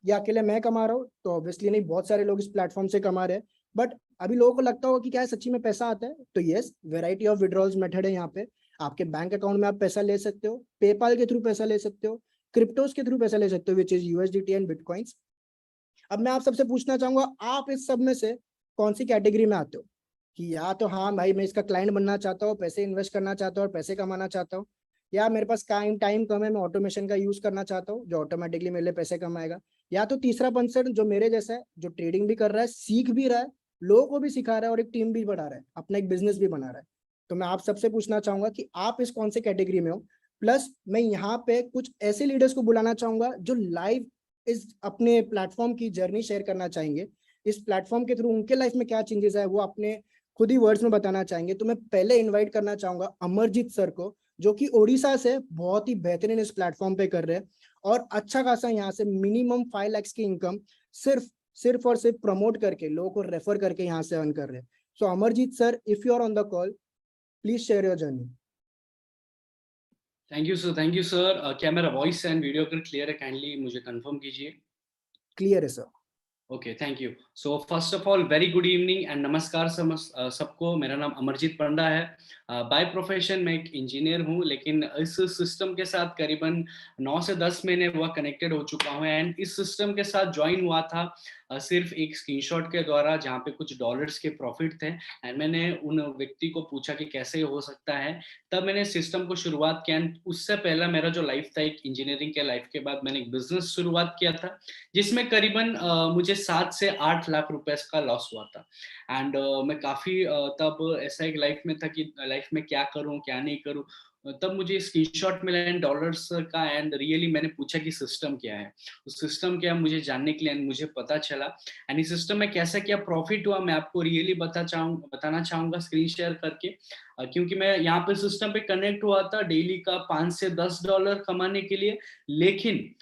ये अकेले मैं कमा रहा हूँ तो ऑब्वियसली नहीं, बहुत सारे लोग इस प्लेटफॉर्म से कमा रहे हैं। बट अभी लोगों को लगता होगा कि क्या है सच्ची में पैसा आता है, तो yes, variety of withdrawals method है यहाँ पे। आपके बैंक अकाउंट में आप पैसा ले सकते हो, पेपाल के थ्रू पैसा ले सकते हो, क्रिप्टोज के थ्रू पैसा ले सकते हो, which is USDT and bitcoins. अब मैं आप सबसे पूछना चाहूंगा, आप इस सब में से कौन सी कैटेगरी में आते हो? कि या तो हाँ भाई मैं इसका क्लाइंट बनना चाहता हूँ, पैसे इन्वेस्ट करना चाहता हूँ और पैसे कमाना चाहता हूँ, या मेरे पास टाइम कम है, मैं ऑटोमेशन का यूज करना चाहता हूँ जो ऑटोमेटिकली मेरे लिए पैसे कमाएगा, या तो तीसरा पर्सन जो मेरे जैसा है, जो ट्रेडिंग भी कर रहा है, सीख भी रहा है, लोगों को भी सिखा रहा है और एक टीम भी बढ़ा रहा है, अपना एक बिजनेस भी बना रहा है। तो मैं आप सबसे पूछना चाहूंगा कि आप इस कौन से कैटेगरी में हो। प्लस मैं यहाँ पे कुछ ऐसे लीडर्स को बुलाना चाहूंगा जो लाइव इस अपने प्लेटफॉर्म की जर्नी शेयर करना चाहेंगे, इस प्लेटफॉर्म के थ्रू उनके लाइफ में क्या चेंजेस है वो अपने खुद ही वर्ड्स में बताना चाहेंगे। तो मैं पहले इनवाइट करना चाहूंगा अमरजीत सर को, जो कि ओडिशा से बहुत ही बेहतरीन इस प्लेटफॉर्म पे कर रहे हैं और अच्छा खासा यहाँ से मिनिमम 5 लाख की इनकम सिर्फ और सिर्फ प्रमोट करके, लोगों को रेफर करके यहाँ से अर्न कर रहे हैं। So Amarjeet sir, if you are on the call, please share your journey. Thank you sir, thank you sir. क्या मेरा वॉइस एंड वीडियो अगर क्लियर है, काइंडली मुझे कंफर्म कीजिए। क्लियर है sir. Okay, thank you. So first of all very good evening and नमस्कार सबको। मेरा नाम अमरजीत पंडा है। बाय प्रोफेशन मैं एक इंजीनियर हूँ, लेकिन इस सिस्टम के साथ करीबन 9 से 10 महीने हुआ कनेक्टेड हो चुका हूँ। एंड इस सिस्टम के साथ ज्वाइन हुआ था सिर्फ एक स्क्रीनशॉट के द्वारा, जहाँ पे कुछ डॉलर्स के प्रॉफिट थे। एंड मैंने उन व्यक्ति को पूछा कि कैसे हो सकता है, तब मैंने सिस्टम को शुरुआत किया। उससे पहला मेरा जो लाइफ था, एक इंजीनियरिंग के लाइफ के बाद मैंने एक बिजनेस शुरुआत किया था, जिसमें करीबन मुझे 7 से 8 लाख रुपए का लॉस हुआ था। एंड मैं काफी तब ऐसा एक लाइफ में था कि लाइफ में क्या करूं क्या नहीं करूं। तब मुझे स्क्रीनशॉट मिला इन डॉलर्स का, एंड रियली मैंने पूछा कि सिस्टम क्या है, उस सिस्टम क्या है मुझे जानने के लिए मुझे पता चला। एंड इस सिस्टम में कैसा क्या प्रॉफिट हुआ मैं आपको रियली बताना चाहूंगा स्क्रीन शेयर करके। क्योंकि मैं यहाँ पे सिस्टम पे कनेक्ट हुआ था डेली का 5 से 10 डॉलर कमाने के लिए, लेकिन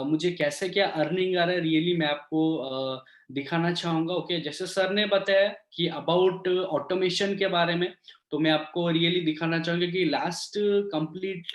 मुझे कैसे क्या अर्निंग आ रहा है रियली मैं आपको दिखाना चाहूंगा। ओके, जैसे सर ने बताया कि अबाउट ऑटोमेशन के बारे में, तो मैं आपको रियली दिखाना चाहूंगा कि लास्ट कंप्लीट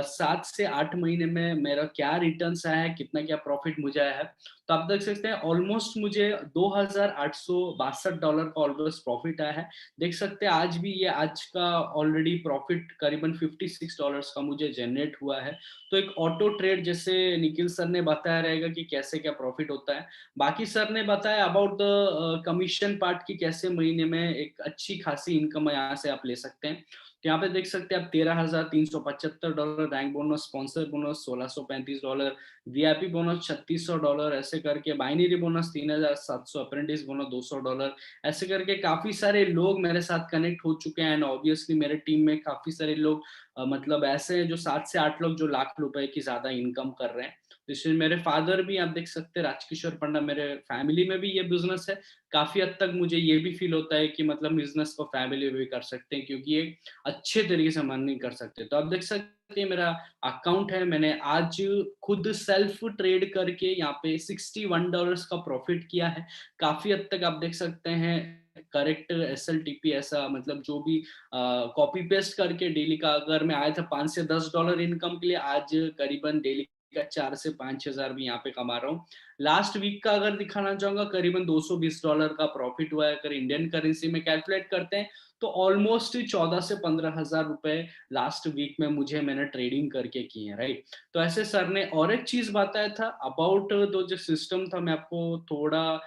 7 से 8 महीने में मेरा क्या रिटर्न्स आया है, कितना क्या प्रॉफिट मुझे आया है। तो आप देख सकते हैं ऑलमोस्ट मुझे $2,862 का ऑलमोस्ट प्रॉफिट आया है। देख सकते हैं आज भी ये आज का ऑलरेडी प्रॉफिट करीबन $56 का मुझे जनरेट हुआ है। तो एक ऑटो ट्रेड जैसे निखिल सर ने बताया रहेगा कि कैसे क्या प्रॉफिट होता है। बाकी सर ने बताया अबाउट द कमीशन पार्ट की कैसे महीने में एक अच्छी खासी इनकम यहाँ से आप ले सकते हैं। तो यहाँ पे देख सकते हैं आप $13,375, rank bonus, sponsor bonus $1,635, VIP bonus $3,600, ऐसे करके बाइनरी बोनस 3,700, अप्रेंटिस बोनस $200, ऐसे करके काफी सारे लोग मेरे साथ कनेक्ट हो चुके हैं। एंड ऑब्वियसली मेरे टीम में काफी सारे लोग मतलब ऐसे हैं जो 7 से 8 लोग जो लाख रुपए की ज्यादा इनकम कर रहे हैं। इसमें मेरे फादर भी आप देख सकते हैं, राजकिशोर पंडा, मेरे फैमिली में भी ये बिजनेस है। काफी हद तक मुझे ये भी फील होता है कि मतलब बिजनेस को फैमिली में भी कर सकते हैं, क्योंकि ये अच्छे तरीके से अर्निंग कर सकते हैं। तो आप देख सकते हैं मेरा अकाउंट है, मैंने आज खुद सेल्फ ट्रेड करके यहाँ पे $61 का प्रॉफिट किया है। काफी हद तक आप देख सकते हैं करेक्ट SLTP ऐसा मतलब जो भी कॉपी पेस्ट करके डेली का, अगर मैं आया था 5 से 10 डॉलर इनकम के लिए, आज करीबन डेली का 4 से 5 हजार भी यहाँ पे कमा रहा हूँ। लास्ट वीक का अगर दिखाना चाहूंगा करीबन $220 का प्रॉफिट हुआ है। अगर इंडियन करेंसी में कैलकुलेट करते हैं तो ऑलमोस्ट 14 से 15 हजार रुपए लास्ट वीक में मैंने ट्रेडिंग करके की है, राइट। तो ऐसे सर ने और एक चीज बताया था अबाउट दो जो सिस्टम था, मैं आपको थोड़ा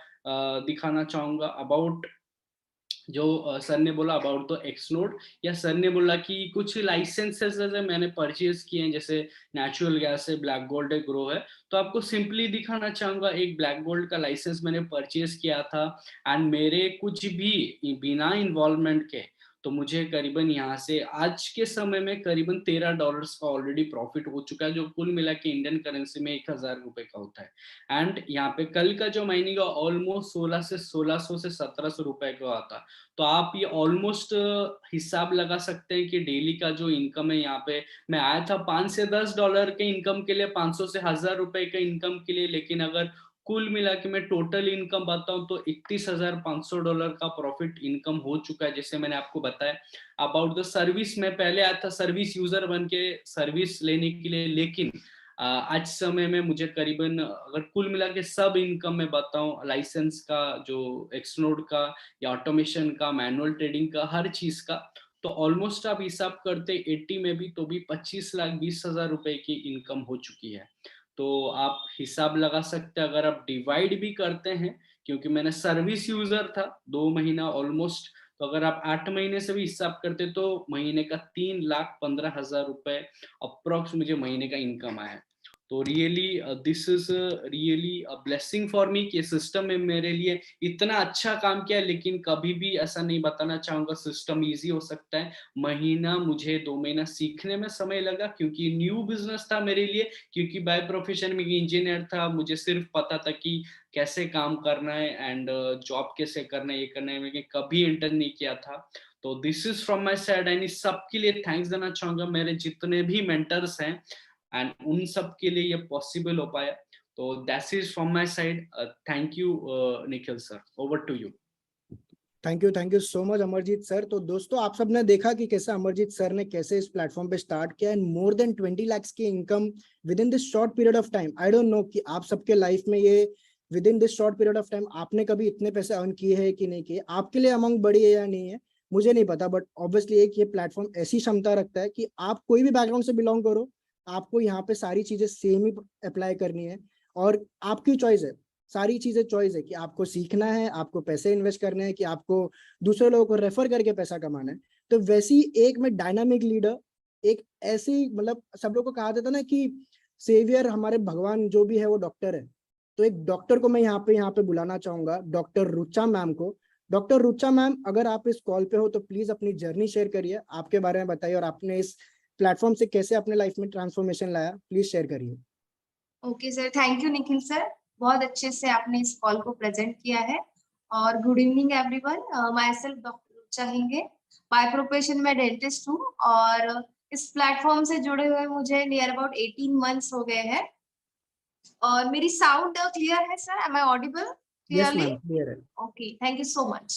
दिखाना चाहूंगा अबाउट जो सर ने बोला अबाउट द एक्सनोड, या सर ने बोला कि कुछ लाइसेंसेस मैंने परचेज किए हैं, जैसे नेचुरल गैस है, ब्लैक गोल्ड है, ग्रो है। तो आपको सिंपली दिखाना चाहूंगा एक ब्लैक गोल्ड का लाइसेंस मैंने परचेज किया था, एंड मेरे कुछ भी बिना इन्वॉल्वमेंट के तो मुझे करीबन यहाँ से आज के समय में करीबन $13 का ऑलरेडी प्रॉफिट हो चुका है, जो कुल मिला के इंडियन करेंसी में 1,000 रुपए का होता है। एंड यहाँ पे कल का जो माइनिंग का ऑलमोस्ट 1600 से 1700 रुपए का आता। तो आप ये ऑलमोस्ट हिसाब लगा सकते हैं कि डेली का जो इनकम है यहाँ पे, मैं आया था 5 से 10 डॉलर के इनकम के लिए, 500 से 1000 रुपए के इनकम के लिए, लेकिन अगर कुल मिला के मैं टोटल इनकम बताऊं तो $31,500 का प्रॉफिट इनकम हो चुका है। जैसे मैंने आपको बताया अबाउट द सर्विस, मैं पहले आया था सर्विस यूजर बन के सर्विस लेने के लिए, लेकिन आज समय में मुझे करीबन अगर कुल मिला के सब इनकम में बताऊं, लाइसेंस का, जो एक्सनोड का या ऑटोमेशन का, मैनुअल ट्रेडिंग का, हर चीज का, तो ऑलमोस्ट आप हिसाब करते 80 में भी तो भी 25,20,000 रुपए की इनकम हो चुकी है। तो आप हिसाब लगा सकते हैं अगर आप डिवाइड भी करते हैं, क्योंकि मैंने सर्विस यूजर था 2 महीना ऑलमोस्ट, तो अगर आप 8 महीने से भी हिसाब करते तो महीने का 3,15,000 रुपए अप्रोक्स मुझे महीने का इनकम आया है। तो really this is really a blessing for me कि सिस्टम में मेरे लिए इतना अच्छा काम किया, लेकिन कभी भी ऐसा नहीं बताना चाहूंगा सिस्टम इजी हो सकता है। महीना मुझे 2 महीना सीखने में समय लगा, क्योंकि न्यू बिजनेस था मेरे लिए, क्योंकि बाय प्रोफेशन में इंजीनियर था, मुझे सिर्फ पता था कि कैसे काम करना है एंड जॉब कैसे करना है, ये करना है, मैंने कभी इंटर नहीं किया था। तो this is from my side, and इस सब के लिए थैंक्स देना चाहूंगा मेरे जितने भी मेंटर्स हैं, एंड उन सब के लिए ये पॉसिबल हो पाया। तो that's is from my side. Thank you Nikhil sir, over to you. Thank you so much Amarjeet sir. तो दोस्तों आप सबने देखा कि कैसे अमरजीत सर ने कैसे इस प्लेटफॉर्म पे स्टार्ट किया एंड मोर देन 20 lakhs की income with in this short period of time. I don't know कि आप सबके लाइफ में ये with in this short period of time आपने कभी इतने पैसे अर्न किए हैं कि नहीं किए, आपके लिए अमाउंट बड़ी है या नहीं है मुझे नहीं पता, बट ऑब्वियसली एक ये प्लेटफॉर्म ऐसी क्षमता रखता है कि आप कोई भी बैकग्राउंड से बिलोंग करो, आपको यहाँ पे सारी चीजें सेम ही अप्लाई करनी है, और आपकी चॉइस है, सारी चीजें चॉइस है कि आपको सीखना है, आपको पैसे इन्वेस्ट करने हैं, कि आपको दूसरे लोगों को रेफर करके पैसा कमाना है। तो वैसी एक में डायनामिक लीडर, एक ऐसी, मतलब सब लोग को कहा जाता ना कि सेवियर, हमारे भगवान जो भी है वो डॉक्टर है, तो एक डॉक्टर को मैं यहाँ पे बुलाना चाहूंगा, डॉक्टर रुचा मैम को। डॉक्टर रुचा मैम, अगर आप इस कॉल पे हो तो प्लीज अपनी जर्नी शेयर करिए, आपके बारे में बताइए, और आपने इस प्लेटफॉर्म से कैसे अपने लाइफ में ट्रांसफॉर्मेशन लाया, प्लीज शेयर करिए। Okay sir, thank you Nikhil sir, बहुत अच्छे से आपने इस कॉल को प्रेजेंट किया है। और good evening everyone, myself doctor Rucha Hinge, by profession मैं डेंटिस्ट हूँ, और इस प्लेटफॉर्म से जुड़े हुए मुझे नियर अबाउट 18 मंथ्स हो गए हैं। और मेरी साउंड क्लियर है sir? Am I audible yes clearly? Ma'am, clear है। Okay, thank you so much.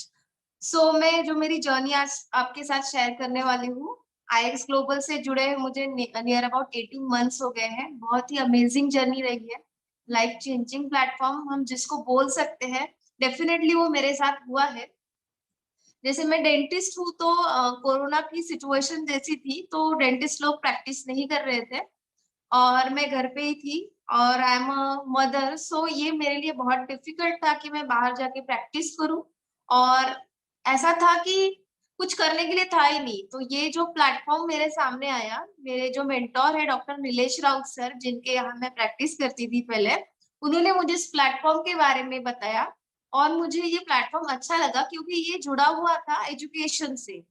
So मैं जो मेरी जर्नी आज आपके साथ शेयर करने वाली हूँ, आईएक्स ग्लोबल से जुड़े हुए मुझे नियर अबाउट 18 मंथ्स हो गए हैं। बहुत ही अमेजिंग जर्नी रही है, लाइफ चेंजिंग प्लेटफॉर्म हम जिसको बोल सकते हैं, डेफिनेटली वो मेरे साथ हुआ है। जैसे मैं डेंटिस्ट हूँ, तो कोरोना की सिचुएशन जैसी थी, तो डेंटिस्ट लोग प्रैक्टिस नहीं कर रहे थे और मैं घर पे ही थी, और आई एम अ मदर, सो ये मेरे लिए बहुत डिफिकल्ट था कि मैं बाहर जाके प्रैक्टिस करूं। और ऐसा था कि कुछ करने के लिए था ही नहीं, तो ये जो प्लेटफॉर्म मेरे सामने आया, मेरे जो मेंटोर है डॉक्टर नीलेश राउत सर, जिनके यहाँ मैं प्रैक्टिस करती थी पहले, उन्होंने मुझे इस प्लेटफॉर्म के बारे में बताया, और मुझे ये प्लेटफॉर्म अच्छा लगा क्योंकि ये जुड़ा हुआ था एजुकेशन से।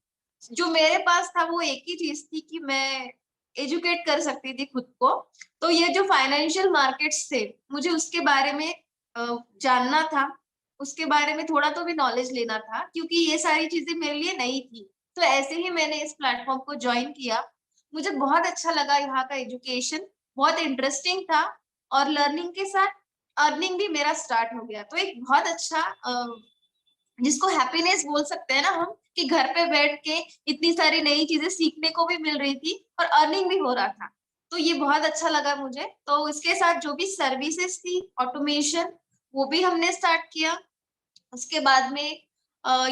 जो मेरे पास था वो एक ही चीज थी कि मैं एजुकेट कर सकती थी खुद को। तो ये जो फाइनेंशियल मार्केट्स थे, मुझे उसके बारे में जानना था, उसके बारे में थोड़ा तो भी नॉलेज लेना था, क्योंकि ये सारी चीजें मेरे लिए नई थी। तो ऐसे ही मैंने इस प्लेटफॉर्म को ज्वाइन किया। मुझे बहुत अच्छा लगा, यहाँ का एजुकेशन बहुत इंटरेस्टिंग था, और लर्निंग के साथ अर्निंग भी मेरा स्टार्ट हो गया। तो एक बहुत अच्छा जिसको हैप्पीनेस बोल सकते हैं ना हम, कि घर पे बैठ के इतनी सारी नई चीजें सीखने को भी मिल रही थी और अर्निंग भी हो रहा था, तो ये बहुत अच्छा लगा मुझे। तो इसके साथ जो भी सर्विसेज थी, ऑटोमेशन, वो भी हमने स्टार्ट किया। उसके बाद में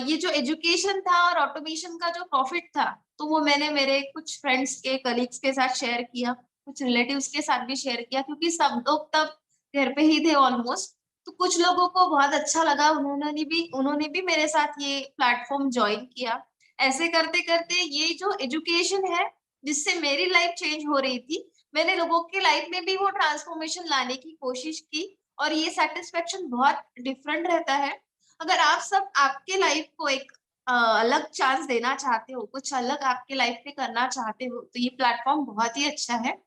ये जो एजुकेशन था और ऑटोमेशन का जो प्रॉफिट था, तो वो मैंने मेरे कुछ फ्रेंड्स के, कलीग्स के साथ शेयर किया, कुछ रिलेटिव्स के साथ भी शेयर किया, क्योंकि सब लोग तब घर पे ही थे ऑलमोस्ट। तो कुछ लोगों को बहुत अच्छा लगा, उन्होंने भी मेरे साथ ये प्लेटफॉर्म ज्वाइन किया। ऐसे करते करते ये जो एजुकेशन है, जिससे मेरी लाइफ चेंज हो रही थी, मैंने लोगों की लाइफ में भी वो ट्रांसफॉर्मेशन लाने की कोशिश की, और ये सेटिस्फेक्शन बहुत डिफरेंट रहता है। अगर आप सब आपके लाइफ को एक अलग चांस देना चाहते हो, कुछ अलग आपके लाइफ में करना चाहते हो, तो ये प्लेटफॉर्म बहुत ही अच्छा है।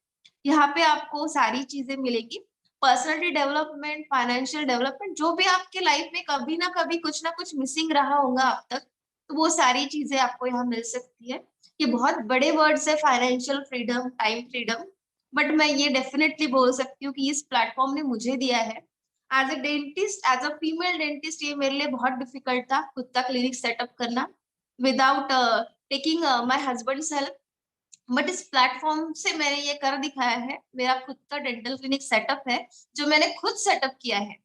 यहाँ पे आपको सारी चीजें मिलेगी, पर्सनालिटी डेवलपमेंट, फाइनेंशियल डेवलपमेंट, जो भी आपके लाइफ में कभी ना कुछ मिसिंग रहा होगा अब तक, तो वो सारी चीजें आपको यहाँ मिल सकती है। ये बहुत बड़े वर्ड्स है, financial freedom, time freedom, but मैं ये डेफिनेटली बोल सकती हूँ कि इस प्लेटफॉर्म ने मुझे दिया है। As a dentist, as a female dentist, ये मेरे लिए बहुत डिफिकल्ट था खुद का क्लिनिक सेटअप करना without taking my husband's help, but इस प्लेटफॉर्म से मैंने ये कर दिखाया है। मेरा खुद का डेंटल क्लिनिक सेटअप है, जो मैंने खुद सेटअप किया है।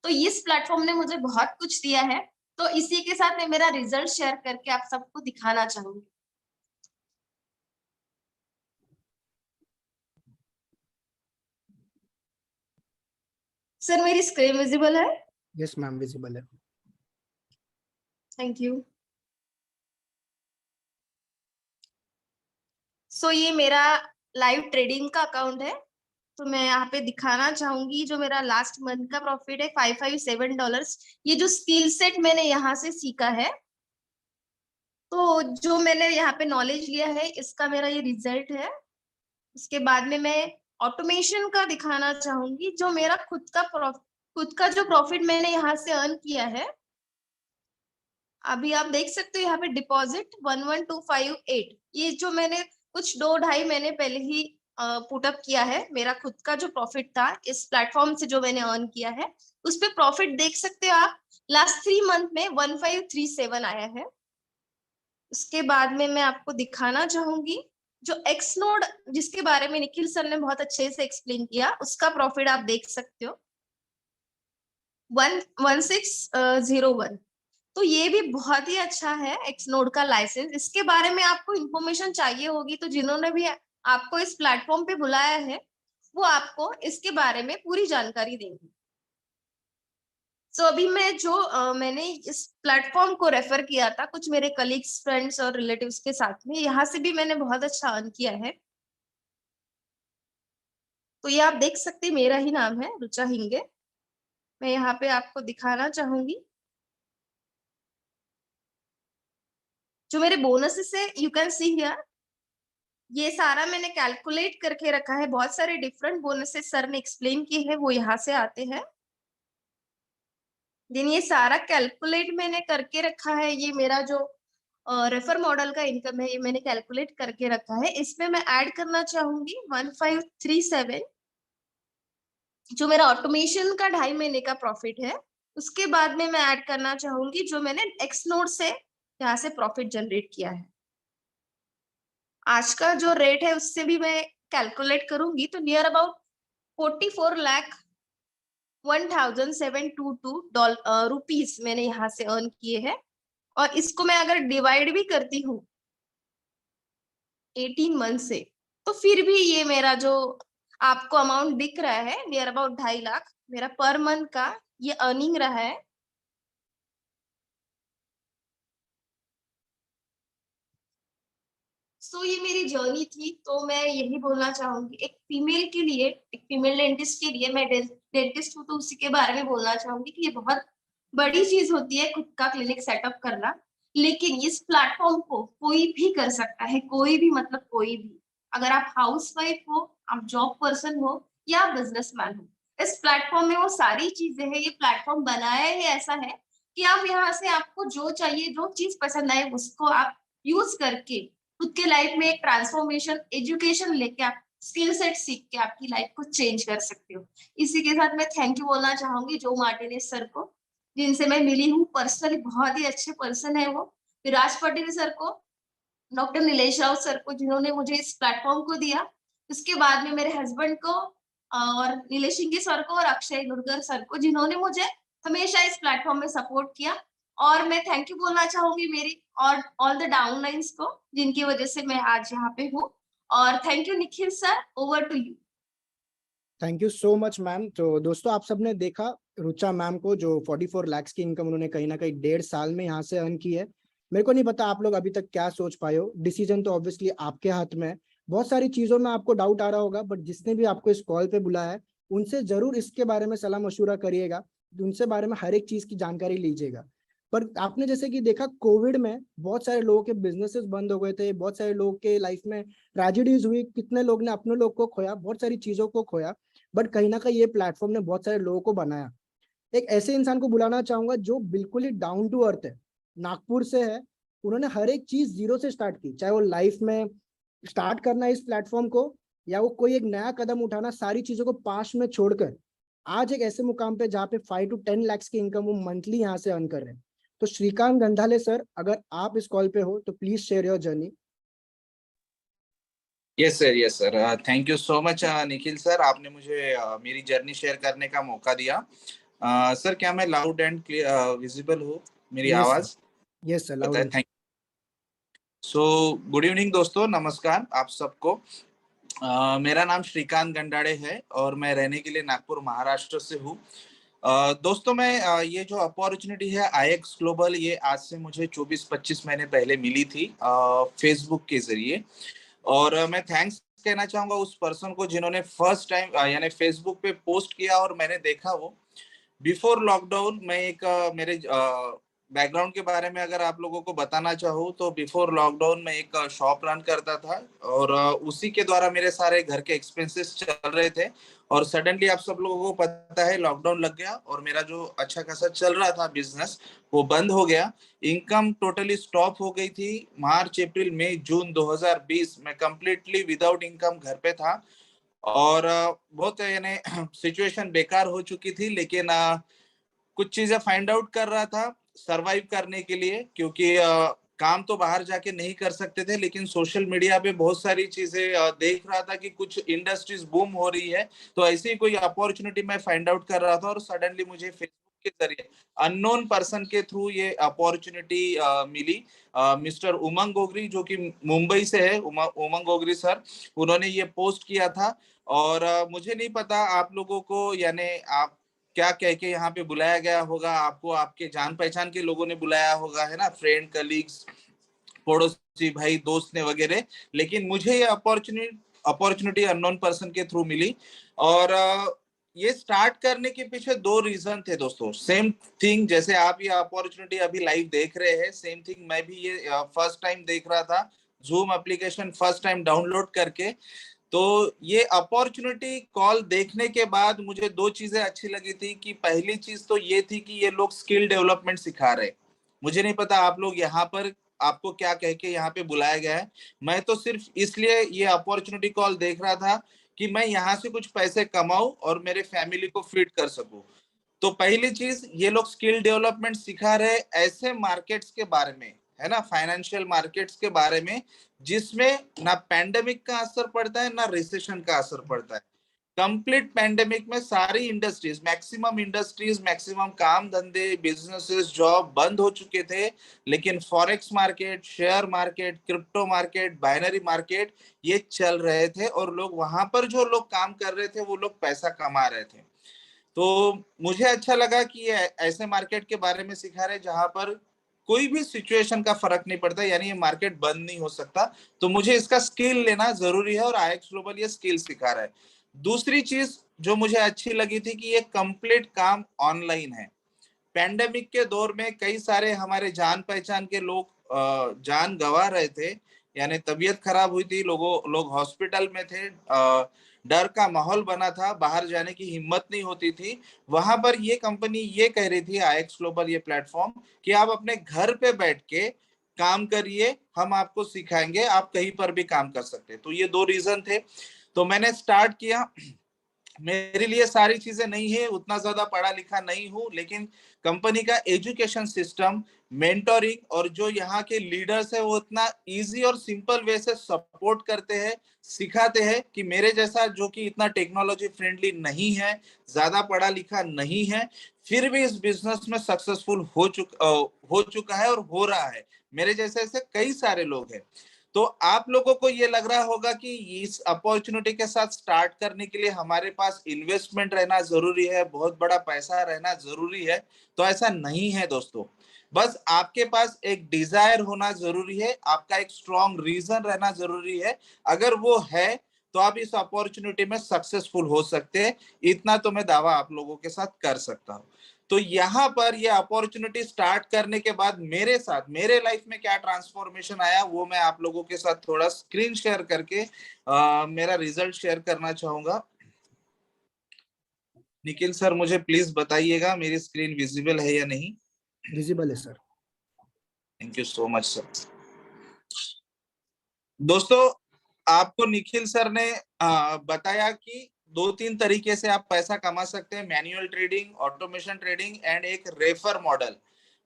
तो इस प्लेटफॉर्म ने मुझे बहुत कुछ दिया है। तो इसी के साथ मैं मेरा रिजल्ट शेयर करके आप सबको दिखाना चाहूंगी। सर, मेरी स्क्रीन विजिबल है? यस मैम, विजिबल है। Thank you. सो ये मेरा लाइव ट्रेडिंग का अकाउंट है। तो मैं यहाँ पे दिखाना चाहूंगी, जो मेरा लास्ट मंथ का प्रॉफिट है $557। ये जो स्किल सेट मैंने यहाँ से सीखा है, तो जो मैंने यहाँ पे नॉलेज लिया है, इसका मेरा ये रिजल्ट है। उसके बाद में मैं ऑटोमेशन का दिखाना चाहूंगी, जो मेरा खुद का जो प्रॉफिट मैंने यहाँ से अर्न किया है। अभी आप देख सकते हो यहाँ पे डिपॉजिट 11258, ये जो मैंने कुछ 2-2.5 महीने पहले ही पुटअप किया है। मेरा खुद का जो प्रॉफिट था इस प्लेटफॉर्म से, जो मैंने अर्न किया है, उस पे प्रॉफिट देख सकते हो आप। लास्ट 3 मंथ में 1537 आया है। उसके बाद में मैं आपको दिखाना चाहूंगी जो एक्स नोड, जिसके बारे में निखिल सर ने बहुत अच्छे से एक्सप्लेन किया, उसका प्रॉफिट आप देख सकते हो। 1601। तो ये भी बहुत ही अच्छा है एक्स नोड का लाइसेंस। इसके बारे में आपको इंफॉर्मेशन चाहिए होगी तो जिन्होंने भी आपको इस प्लेटफॉर्म पे बुलाया है वो आपको इसके बारे में पूरी जानकारी देंगे। अभी मैं मैंने इस प्लेटफॉर्म को रेफर किया था कुछ मेरे कलीग्स, फ्रेंड्स और रिलेटिव्स के साथ में, यहाँ से भी मैंने बहुत अच्छा अर्न किया है। तो ये आप देख सकते हैं, मेरा ही नाम है रुचा हिंगे। मैं यहाँ पे आपको दिखाना चाहूंगी जो मेरे बोनसेस है, यू कैन सी हियर। ये सारा मैंने कैलकुलेट करके रखा है, बहुत सारे डिफरेंट बोनसेस सर ने एक्सप्लेन किए हैं, वो यहाँ से आते हैं। दिन ये सारा कैलकुलेट मैंने करके रखा है। ये मेरा जो रेफर मॉडल का इनकम है ये मैंने कैलकुलेट करके रखा है। इसमें मैं ऐड करना चाहूंगी 1537 जो मेरा ऑटोमेशन का 2.5 महीने का प्रॉफिट है। उसके बाद में मैं ऐड करना चाहूंगी जो मैंने एक्स नोड से यहाँ से प्रॉफिट जनरेट किया है। आज का जो रेट है उससे भी मैं कैलकुलेट करूंगी तो नियर अबाउट 44,01,722 रुपीज मैंने यहाँ से अर्न किए हैं। और इसको मैं अगर डिवाइड भी करती हूँ 18 मंथ से तो फिर भी ये मेरा जो आपको अमाउंट दिख रहा है नियर अबाउट 2.5 लाख मेरा पर मंथ का ये अर्निंग रहा है। ये मेरी जर्नी थी। तो मैं यही बोलना चाहूंगी एक फीमेल के लिए, एक फीमेल डेंटिस्ट के लिए, मैं डेंटिस्ट हूँ तो उसी के बारे में बोलना चाहूंगी कि ये बहुत बड़ी चीज होती है खुद का क्लिनिक सेटअप करना। लेकिन इस प्लेटफॉर्म को कोई भी कर सकता है, कोई भी मतलब कोई भी। अगर आप हाउसवाइफ हो, आप जॉब पर्सन हो या बिजनेसमैन हो, इस प्लेटफॉर्म में वो सारी चीजें हैं। ये प्लेटफॉर्म बनाया ही ऐसा है कि आप यहाँ से आपको जो चाहिए, जो चीज पसंद आए उसको आप यूज करके खुद के लाइफ में एक ट्रांसफॉर्मेशन, एजुकेशन लेके आप स्किल सेट सीख के आपकी लाइफ को चेंज कर सकते हो। इसी के साथ मैं थैंक यू बोलना चाहूंगी जो मार्टिनेज सर को, जिनसे मैं मिली हूँ पर्सनली, बहुत ही अच्छे पर्सन है वो। विराज पटेल सर को, डॉक्टर नीलेश राव सर को जिन्होंने मुझे इस प्लेटफॉर्म को दिया। उसके बाद में मेरे हस्बैंड को और नीलेश सिंह सर को और अक्षय नुरकर सर को जिन्होंने मुझे हमेशा इस प्लेटफॉर्म में सपोर्ट किया। और मैं थैंक यू बोलना चाहूंगी मेरी और ऑल द डाउनलाइंस को जिनकी वजह से मैं आज यहाँ पे हूँ। और thank you Nikhil sir, over to you. Thank you so much ma'am. तो दोस्तों आप सबने देखा रुचा मैम को जो 44 लाख की इनकम उन्होंने कहीं ना कहीं 1.5 साल में यहाँ से अर्न की है। मेरे को नहीं पता आप लोग अभी तक क्या सोच पाए हो, डिसीजन तो ऑब्वियसली आपके हाथ में है। बहुत सारी चीजों में आपको डाउट आ रहा होगा, बट जिसने भी आपको इस कॉल पे बुलाया है उनसे जरूर इसके बारे में सलाह मशूरा करिएगा, उनसे बारे में हर एक चीज की जानकारी लीजिएगा। पर आपने जैसे कि देखा कोविड में बहुत सारे लोगों के बिजनेसेस बंद हो गए थे, बहुत सारे लोगों के लाइफ में ट्रेजेडीज हुई, कितने लोग ने अपने लोग को खोया, बहुत सारी चीजों को खोया। बट कहीं ना कहीं ये प्लेटफॉर्म ने बहुत सारे लोगों को बनाया। एक ऐसे इंसान को बुलाना चाहूंगा जो बिल्कुल ही डाउन टू अर्थ है, नागपुर से है। उन्होंने हर एक चीज जीरो से स्टार्ट की, चाहे वो लाइफ में स्टार्ट करना इस प्लेटफॉर्म को या वो कोई एक नया कदम उठाना, सारी चीजों को पास में छोड़कर आज एक ऐसे मुकाम पे जहाँ पे 5 to 10 लाख की इनकम वो मंथली यहाँ से अर्न कर रहे हैं। तो श्रीकांत गंधाले सर, अगर आप इस कॉल पे हो तो please share your journey. Yes sir, thank you so much Nikhil sir, आपने मुझे मेरी जर्नी शेयर करने का मौका दिया। सर क्या मैं लाउड एंड विजिबल हूँ, मेरी आवाज? Yes sir, loud. Thank you. So good evening दोस्तों, नमस्कार आप सबको। मेरा नाम श्रीकांत गंडाड़े है और मैं रहने के लिए नागपुर महाराष्ट्र से हूँ। दोस्तों मैं ये जो अपॉर्चुनिटी है IX ग्लोबल, ये आज से मुझे 24-25 महीने पहले मिली थी फेसबुक के जरिए। और मैं थैंक्स कहना चाहूंगा उस पर्सन को जिन्होंने फर्स्ट टाइम यानी फेसबुक पे पोस्ट किया और मैंने देखा वो। बिफोर लॉकडाउन मैं एक मेरे बैकग्राउंड के बारे में अगर आप लोगों को बताना चाहूँ तो बिफोर लॉकडाउन में एक शॉप रन करता था और उसी के द्वारा मेरे सारे घर के एक्सपेंसेस चल रहे थे। और सडनली आप सब लोगों को पता है लॉकडाउन लग गया और मेरा जो अच्छा खासा चल रहा था बिजनेस वो बंद हो गया। इनकम टोटली स्टॉप हो गई थी। मार्च अप्रैल मई जून 2020 में कंप्लीटली विदाउट इनकम घर पे था और बहुत यानी सिचुएशन बेकार हो चुकी थी। लेकिन कुछ चीजें फाइंड आउट कर रहा था सरवाइव करने के लिए, क्योंकि काम तो बाहर जाके नहीं कर सकते थे, लेकिन सोशल मीडिया पे बहुत सारी चीजें देख रहा था कि कुछ इंडस्ट्रीज बूम हो रही है। तो ऐसी कोई अपॉर्चुनिटी मैं फाइंड आउट कर रहा था और सडनली मुझे फेसबुक के जरिए अननोन पर्सन के थ्रू ये अपॉर्चुनिटी मिली। मिस्टर उमंग गोगरी जो कि मुंबई से है, उमंग गोगरी सर, उन्होंने ये पोस्ट किया था। और मुझे नहीं पता आप लोगों को यानी आप क्या कह के यहाँ पे बुलाया गया होगा, आपको आपके जान पहचान के लोगों ने बुलाया होगा, है ना, फ्रेंड, कलीग्स, पड़ोसी, भाई, दोस्त ने वगैरह। लेकिन मुझे ये अपॉर्चुनिटी अननोन पर्सन के थ्रू मिली। और ये स्टार्ट करने के पीछे 2 रीजन थे दोस्तों। सेम थिंग जैसे आप ये अपॉर्चुनिटी अभी लाइव देख रहे हैं, सेम थिंग मैं भी ये फर्स्ट टाइम देख रहा था, zoom application first time download करके। तो ये अपॉर्चुनिटी कॉल देखने के बाद मुझे 2 चीजें अच्छी लगी थी कि पहली चीज तो ये थी कि ये लोग स्किल डेवलपमेंट सिखा रहे। मुझे नहीं पता आप लोग यहाँ पर आपको क्या कह के यहाँ पे बुलाया गया है। मैं तो सिर्फ इसलिए ये अपॉर्चुनिटी कॉल देख रहा था कि मैं यहाँ से कुछ पैसे कमाऊं और मेरे फैमिली को फीड कर सकूं। तो पहली चीज ये लोग स्किल डेवलपमेंट सिखा रहे ऐसे मार्केट्स के बारे में, है ना, फाइनेंशियल मार्केट्स के बारे में, जिसमें ना पैंडेमिक का असर पड़ता है ना रिसेशन का असर पड़ता है। कंप्लीट पैंडेमिक में सारी इंडस्ट्रीज, मैक्सिमम काम धंधे, बिजनेसेस, जॉब बंद हो चुके थे। लेकिन forex market, share market, crypto market, binary market ये चल रहे थे और लोग वहां पर जो लोग काम कर रहे थे वो लोग पैसा कमा रहे थे। तो मुझे अच्छा लगा कि ये ऐसे मार्केट के बारे में सिखा रहे जहां पर कोई भी सिचुएशन का फर्क नहीं पड़ता, यानी ये मार्केट बंद नहीं हो सकता। तो मुझे इसका स्किल लेना जरूरी है और आईएक्स ग्लोबल ये स्किल सिखा रहा है। दूसरी चीज जो मुझे अच्छी लगी थी कि ये कंप्लीट काम ऑनलाइन है। पैंडेमिक के दौर में कई सारे हमारे जान पहचान के लोग जान गंवा रहे थे, यानी तबीयत खराब हुई थी, लोग हॉस्पिटल में थे, डर का माहौल बना था, बाहर जाने की हिम्मत नहीं होती थी। वहां पर ये कंपनी ये कह रही थी, आईएक्स ग्लोबल ये प्लेटफॉर्म, कि आप अपने घर पे बैठ के काम करिए, हम आपको सिखाएंगे, आप कहीं पर भी काम कर सकते। तो ये 2 रीजन थे। तो मैंने स्टार्ट किया। मेरे लिए सारी चीजें नहीं है, उतना ज्यादा पढ़ा लिखा नहीं हूं, लेकिन कंपनी का एजुकेशन सिस्टम, मेंटोरिंग और जो यहाँ के लीडर्स है वो इतना इजी और सिंपल वे से सपोर्ट करते हैं, सिखाते हैं कि मेरे जैसा जो कि इतना टेक्नोलॉजी फ्रेंडली नहीं है, ज्यादा पढ़ा लिखा नहीं है, फिर भी इस बिजनेस में सक्सेसफुल हो चुका है और हो रहा है। मेरे जैसे ऐसे कई सारे लोग हैं। तो आप लोगों को ये लग रहा होगा कि इस अपॉर्चुनिटी के साथ स्टार्ट करने के लिए हमारे पास इन्वेस्टमेंट रहना जरूरी है, बहुत बड़ा पैसा रहना जरूरी है। तो ऐसा नहीं है दोस्तों, बस आपके पास एक डिजायर होना जरूरी है, आपका एक स्ट्रॉन्ग रीजन रहना जरूरी है। अगर वो है तो आप इस अपॉर्चुनिटी में सक्सेसफुल हो सकते हैं। इतना तो मैं दावा आप लोगों के साथ कर सकता हूँ। तो यहाँ पर ये अपॉर्चुनिटी स्टार्ट करने के बाद मेरे साथ मेरे लाइफ में क्या ट्रांसफॉर्मेशन आया वो मैं आप लोगों के साथ थोड़ा स्क्रीन शेयर करके मेरा रिजल्ट शेयर करना चाहूंगा। निखिल सर मुझे प्लीज बताइएगा मेरी स्क्रीन विजिबल है या नहीं। विजिबल है sir. Thank you so much sir. दोस्तों आपको निखिल सर ने बताया कि 2-3 तरीके से आप पैसा कमा सकते हैं, manual trading, automation trading and एक refer model.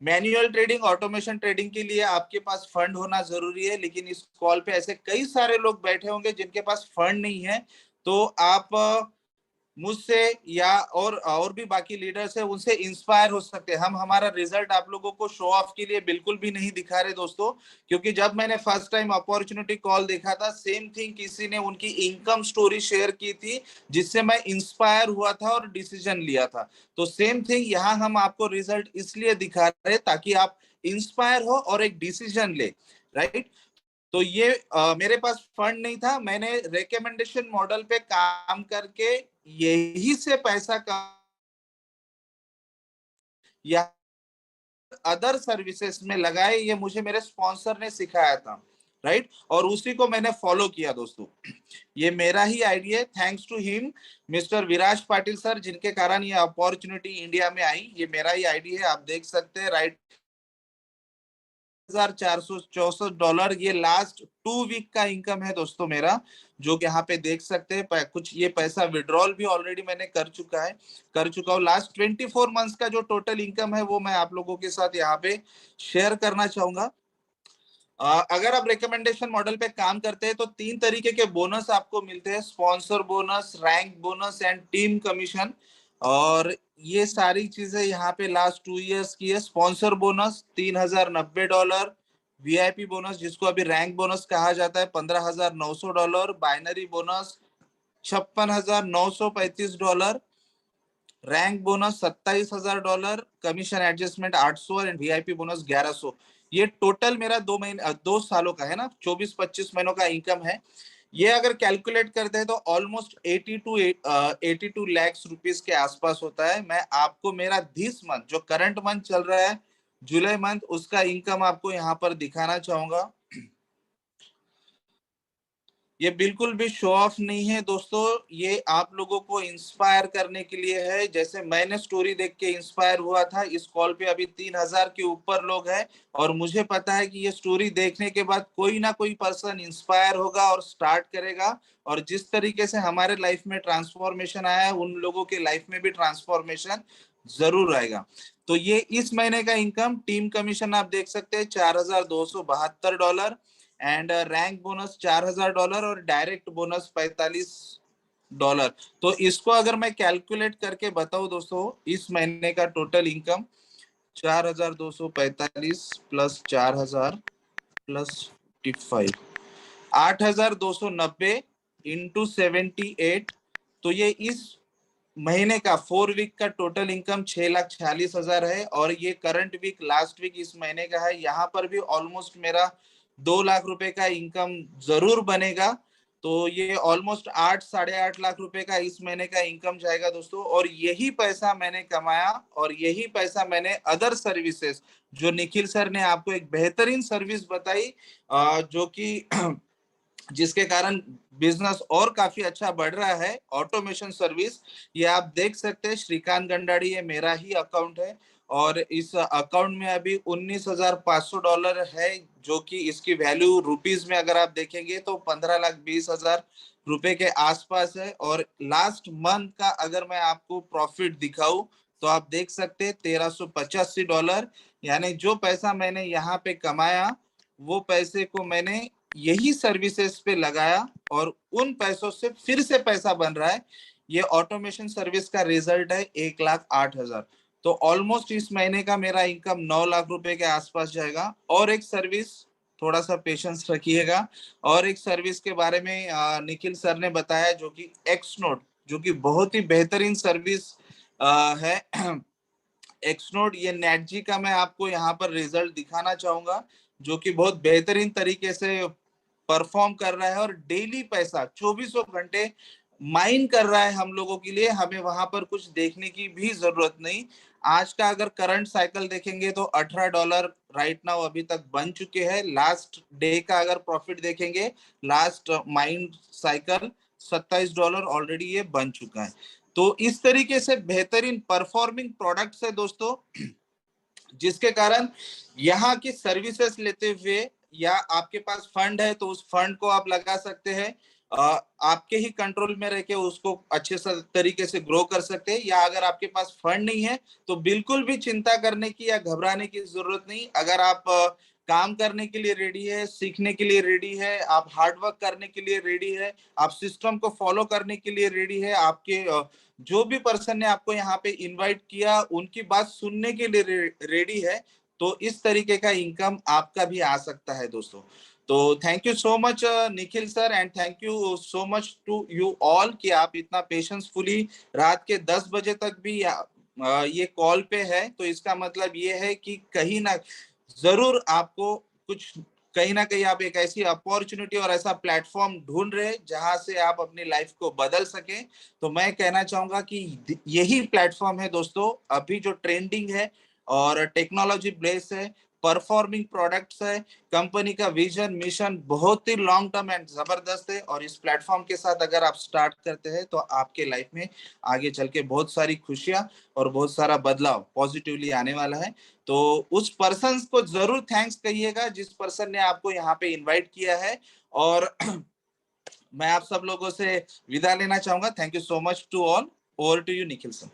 Manual trading, automation trading के लिए आपके पास फंड होना जरूरी है, लेकिन इस कॉल पे ऐसे कई सारे लोग बैठे होंगे जिनके पास फंड नहीं है। तो आप मुझसे या और भी बाकी लीडर्स है उनसे इंस्पायर हो सकते हैं। हम हमारा रिजल्ट आप लोगों को शो ऑफ के लिए बिल्कुल भी नहीं दिखा रहे दोस्तों, क्योंकि जब मैंने फर्स्ट टाइम अपॉर्चुनिटी कॉल देखा था, सेम थिंग किसी ने उनकी इनकम स्टोरी शेयर की थी जिससे मैं इंस्पायर हुआ था और डिसीजन लिया था। तो सेम थिंग यहाँ हम आपको रिजल्ट इसलिए दिखा रहे ताकि आप इंस्पायर हो और एक डिसीजन ले, राइट। तो ये मेरे पास फंड नहीं था, मैंने रिकमेंडेशन मॉडल पे काम करके यही से पैसा का या अदर सर्विसेज में लगाए, ये मुझे मेरे स्पॉन्सर ने सिखाया था, राइट। और उसी को मैंने फॉलो किया दोस्तों। ये मेरा ही आइडिया है, thanks to him mister Viraj Patil sir, जिनके कारण ये अपॉर्चुनिटी इंडिया में आई। ये मेरा ही आइडिया है, आप देख सकते हैं, राइट। $464 ये लास्ट 2 वीक का इनकम है दोस्तों मेरा, जो कि यहाँ पे देख सकते हैं। कुछ ये पैसा विड्रॉल भी ऑलरेडी मैंने कर चुका हूँ। लास्ट 24 मंथ्स का जो टोटल इनकम है वो मैं आप लोगों के साथ यहाँ पे शेयर करना चाहूंगा। अगर आप रिकमेंडेशन मॉडल पे काम करते हैं तो 3 तरीके के बोनस आपको मिलते हैं, sponsor bonus, rank bonus and team commission. और ये सारी चीजें यहाँ पे लास्ट 2 इयर्स की है। स्पॉन्सर बोनस $3090, वीआईपी बोनस जिसको अभी रैंक बोनस कहा जाता है $15,900, binary bonus $56,935, rank bonus $27,000, commission adjustment 800 and VIP bonus 1100। ये टोटल मेरा 2 सालों का है ना, 24-25 महीनों का इनकम है। ये अगर कैलकुलेट करते हैं तो ऑलमोस्ट 82 लाख रुपीस के आसपास होता है। मैं आपको मेरा दिस मंथ, जो करंट मंथ चल रहा है जुलाई मंथ, उसका इनकम आपको यहाँ पर दिखाना चाहूंगा। ये बिल्कुल भी शो ऑफ नहीं है दोस्तों, ये आप लोगों को इंस्पायर करने के लिए है। जैसे मैंने स्टोरी देख के इंस्पायर हुआ था, इस कॉल पे अभी 3000 के ऊपर लोग हैं और मुझे पता है कि ये स्टोरी देखने के बाद कोई ना कोई पर्सन इंस्पायर होगा और स्टार्ट करेगा। और जिस तरीके से हमारे लाइफ में ट्रांसफॉर्मेशन आया है, उन लोगों के लाइफ में भी ट्रांसफॉर्मेशन जरूर आएगा। तो ये इस महीने का इनकम, टीम कमीशन आप देख सकते हैं $4272 एंड रैंक बोनस $4000 और डायरेक्ट बोनस $45। तो इसको अगर मैं कैलकुलेट करके बताऊं दोस्तों, इस महीने का total income 4245 plus 4000 plus 55, 8290 into 78। तो ये इस महीने का 4 वीक का टोटल इनकम 6,46,000 है। और ये करंट वीक, लास्ट वीक इस महीने का है, यहाँ पर भी ऑलमोस्ट मेरा 2 लाख रुपए का इनकम जरूर बनेगा। तो ये ऑलमोस्ट 8-8.5 लाख रुपए का इस महीने का इनकम जाएगा दोस्तों। और यही पैसा मैंने कमाया और यही पैसा मैंने अदर सर्विसेज, जो निखिल सर ने आपको एक बेहतरीन सर्विस बताई, जो कि जिसके कारण बिजनेस और काफी अच्छा बढ़ रहा है, ऑटोमेशन सर्विस। ये आप देख सकते हैं, श्रीकांत गंडाड़ी, ये मेरा ही अकाउंट है और इस अकाउंट में अभी $19,500 है, जो कि इसकी वैल्यू रुपीज में अगर आप देखेंगे तो 15,20,000 रुपए के आसपास है। और लास्ट मंथ का अगर मैं आपको प्रॉफिट दिखाऊं तो आप देख सकते हैं $1,385, यानी जो पैसा मैंने यहाँ पे कमाया वो पैसे को मैंने यही सर्विसेज पे लगाया और उन पैसों से फिर से पैसा बन रहा है। ये ऑटोमेशन सर्विस का रिजल्ट है 1,08,000। तो ऑलमोस्ट इस महीने का मेरा इनकम 9 लाख रुपए के आसपास जाएगा। और एक सर्विस, थोड़ा सा पेशेंस रखिएगा, और एक सर्विस के बारे में निखिल सर ने बताया, जो कि एक्सनोड, जो कि बहुत ही बेहतरीन सर्विस है। एक्सनोड, ये नेटजी का मैं आपको यहाँ पर रिजल्ट दिखाना चाहूंगा, जो कि बहुत बेहतरीन तरीके से परफॉर्म कर रहा है और डेली पैसा 24 घंटे माइन कर रहा है हम लोगों के लिए। हमें वहां पर कुछ देखने की भी जरूरत नहीं। आज का अगर करंट साइकिल देखेंगे तो $18 राइट नाउ अभी तक बन चुके हैं। लास्ट डे का अगर प्रॉफिट देखेंगे, लास्ट माइन साइकिल $27 ऑलरेडी ये बन चुका है। तो इस तरीके से बेहतरीन परफॉर्मिंग प्रोडक्ट्स है दोस्तों, जिसके कारण यहाँ की सर्विसेज लेते हुए, या आपके पास फंड है तो उस फंड को आप लगा सकते हैं, आपके ही कंट्रोल में रह के उसको अच्छे से तरीके से ग्रो कर सकते हैं। या अगर आपके पास फंड नहीं है तो बिल्कुल भी चिंता करने की या घबराने की जरूरत नहीं। अगर आप काम करने के लिए रेडी है, सीखने के लिए रेडी है, आप हार्डवर्क करने के लिए रेडी है, आप सिस्टम को फॉलो करने के लिए रेडी है, आपके जो भी पर्सन ने आपको यहाँ पे इनवाइट किया उनकी बात सुनने के लिए रेडी है, तो इस तरीके का इनकम आपका भी आ सकता है दोस्तों। तो thank you so much Nikhil sir, and thank you so much to you all कि आप इतना पेशेंसफुली रात के 10 बजे तक भी ये कॉल पे है। तो इसका मतलब ये है कि कहीं ना जरूर आपको कुछ, कहीं ना कहीं आप एक ऐसी अपॉर्चुनिटी और ऐसा प्लेटफॉर्म ढूंढ रहे हैं जहां से आप अपनी लाइफ को बदल सके। तो मैं कहना चाहूंगा कि यही प्लेटफॉर्म है दोस्तों, अभी जो ट्रेंडिंग है और टेक्नोलॉजी बेस है, परफॉर्मिंग प्रोडक्ट्स है, कंपनी का विजन मिशन बहुत ही लॉन्ग टर्म एंड जबरदस्त है। और इस प्लेटफॉर्म के साथ अगर आप स्टार्ट करते हैं तो आपके लाइफ में आगे चल के बहुत सारी खुशियां और बहुत सारा बदलाव पॉजिटिवली आने वाला है। तो उस पर्सन को जरूर थैंक्स कहिएगा जिस पर्सन ने आपको यहाँ पे इनवाइट किया है। और मैं आप सब लोगों से विदा लेना चाहूंगा। Thank you so much to all. Over to you Nikhil sir.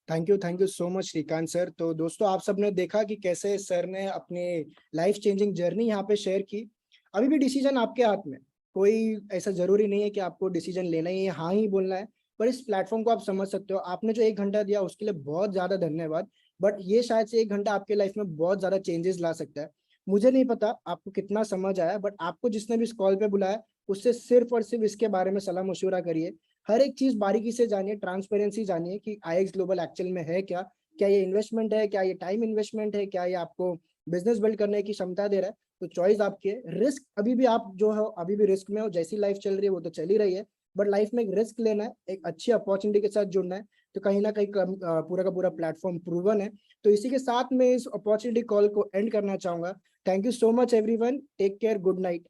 Thank you so much Shrikant sir. तो दोस्तों आप सबने देखा कि कैसे सर ने अपनी लाइफ चेंजिंग जर्नी यहाँ पे शेयर की। अभी भी डिसीजन आपके हाथ में, कोई ऐसा जरूरी नहीं है कि आपको डिसीजन लेना ही है, हाँ ही बोलना है। पर इस प्लेटफॉर्म को आप समझ सकते हो। आपने जो 1 घंटा दिया उसके लिए बहुत ज्यादा धन्यवाद, बट ये शायद से 1 घंटा आपके लाइफ में बहुत ज्यादा चेंजेस ला सकता है। मुझे नहीं पता आपको कितना समझ आया, बट आपको जिसने भी इस कॉल पे बुलाया उससे सिर्फ और सिर्फ इसके बारे में सलाह मशवरा करिए, हर एक चीज बारीकी से जानिए, ट्रांसपेरेंसी जानिए कि IX ग्लोबल एक्चुअल में है क्या ये इन्वेस्टमेंट है, क्या ये टाइम इन्वेस्टमेंट है, क्या ये आपको बिजनेस बिल्ड करने की क्षमता दे रहा है। तो चॉइस आपकी है। रिस्क अभी भी आप जो है अभी भी रिस्क में हो, जैसी लाइफ चल रही है वो तो चल ही रही है, बट लाइफ में एक रिस्क लेना है, एक अच्छी अपॉर्चुनिटी के साथ जुड़ना है, तो कहीं ना कहीं पूरा का पूरा प्लेटफॉर्म प्रूवन है। तो इसी के साथ मैं इस अपॉर्चुनिटी कॉल को एंड करना चाहूंगा। Thank you so much everyone, take care, good night.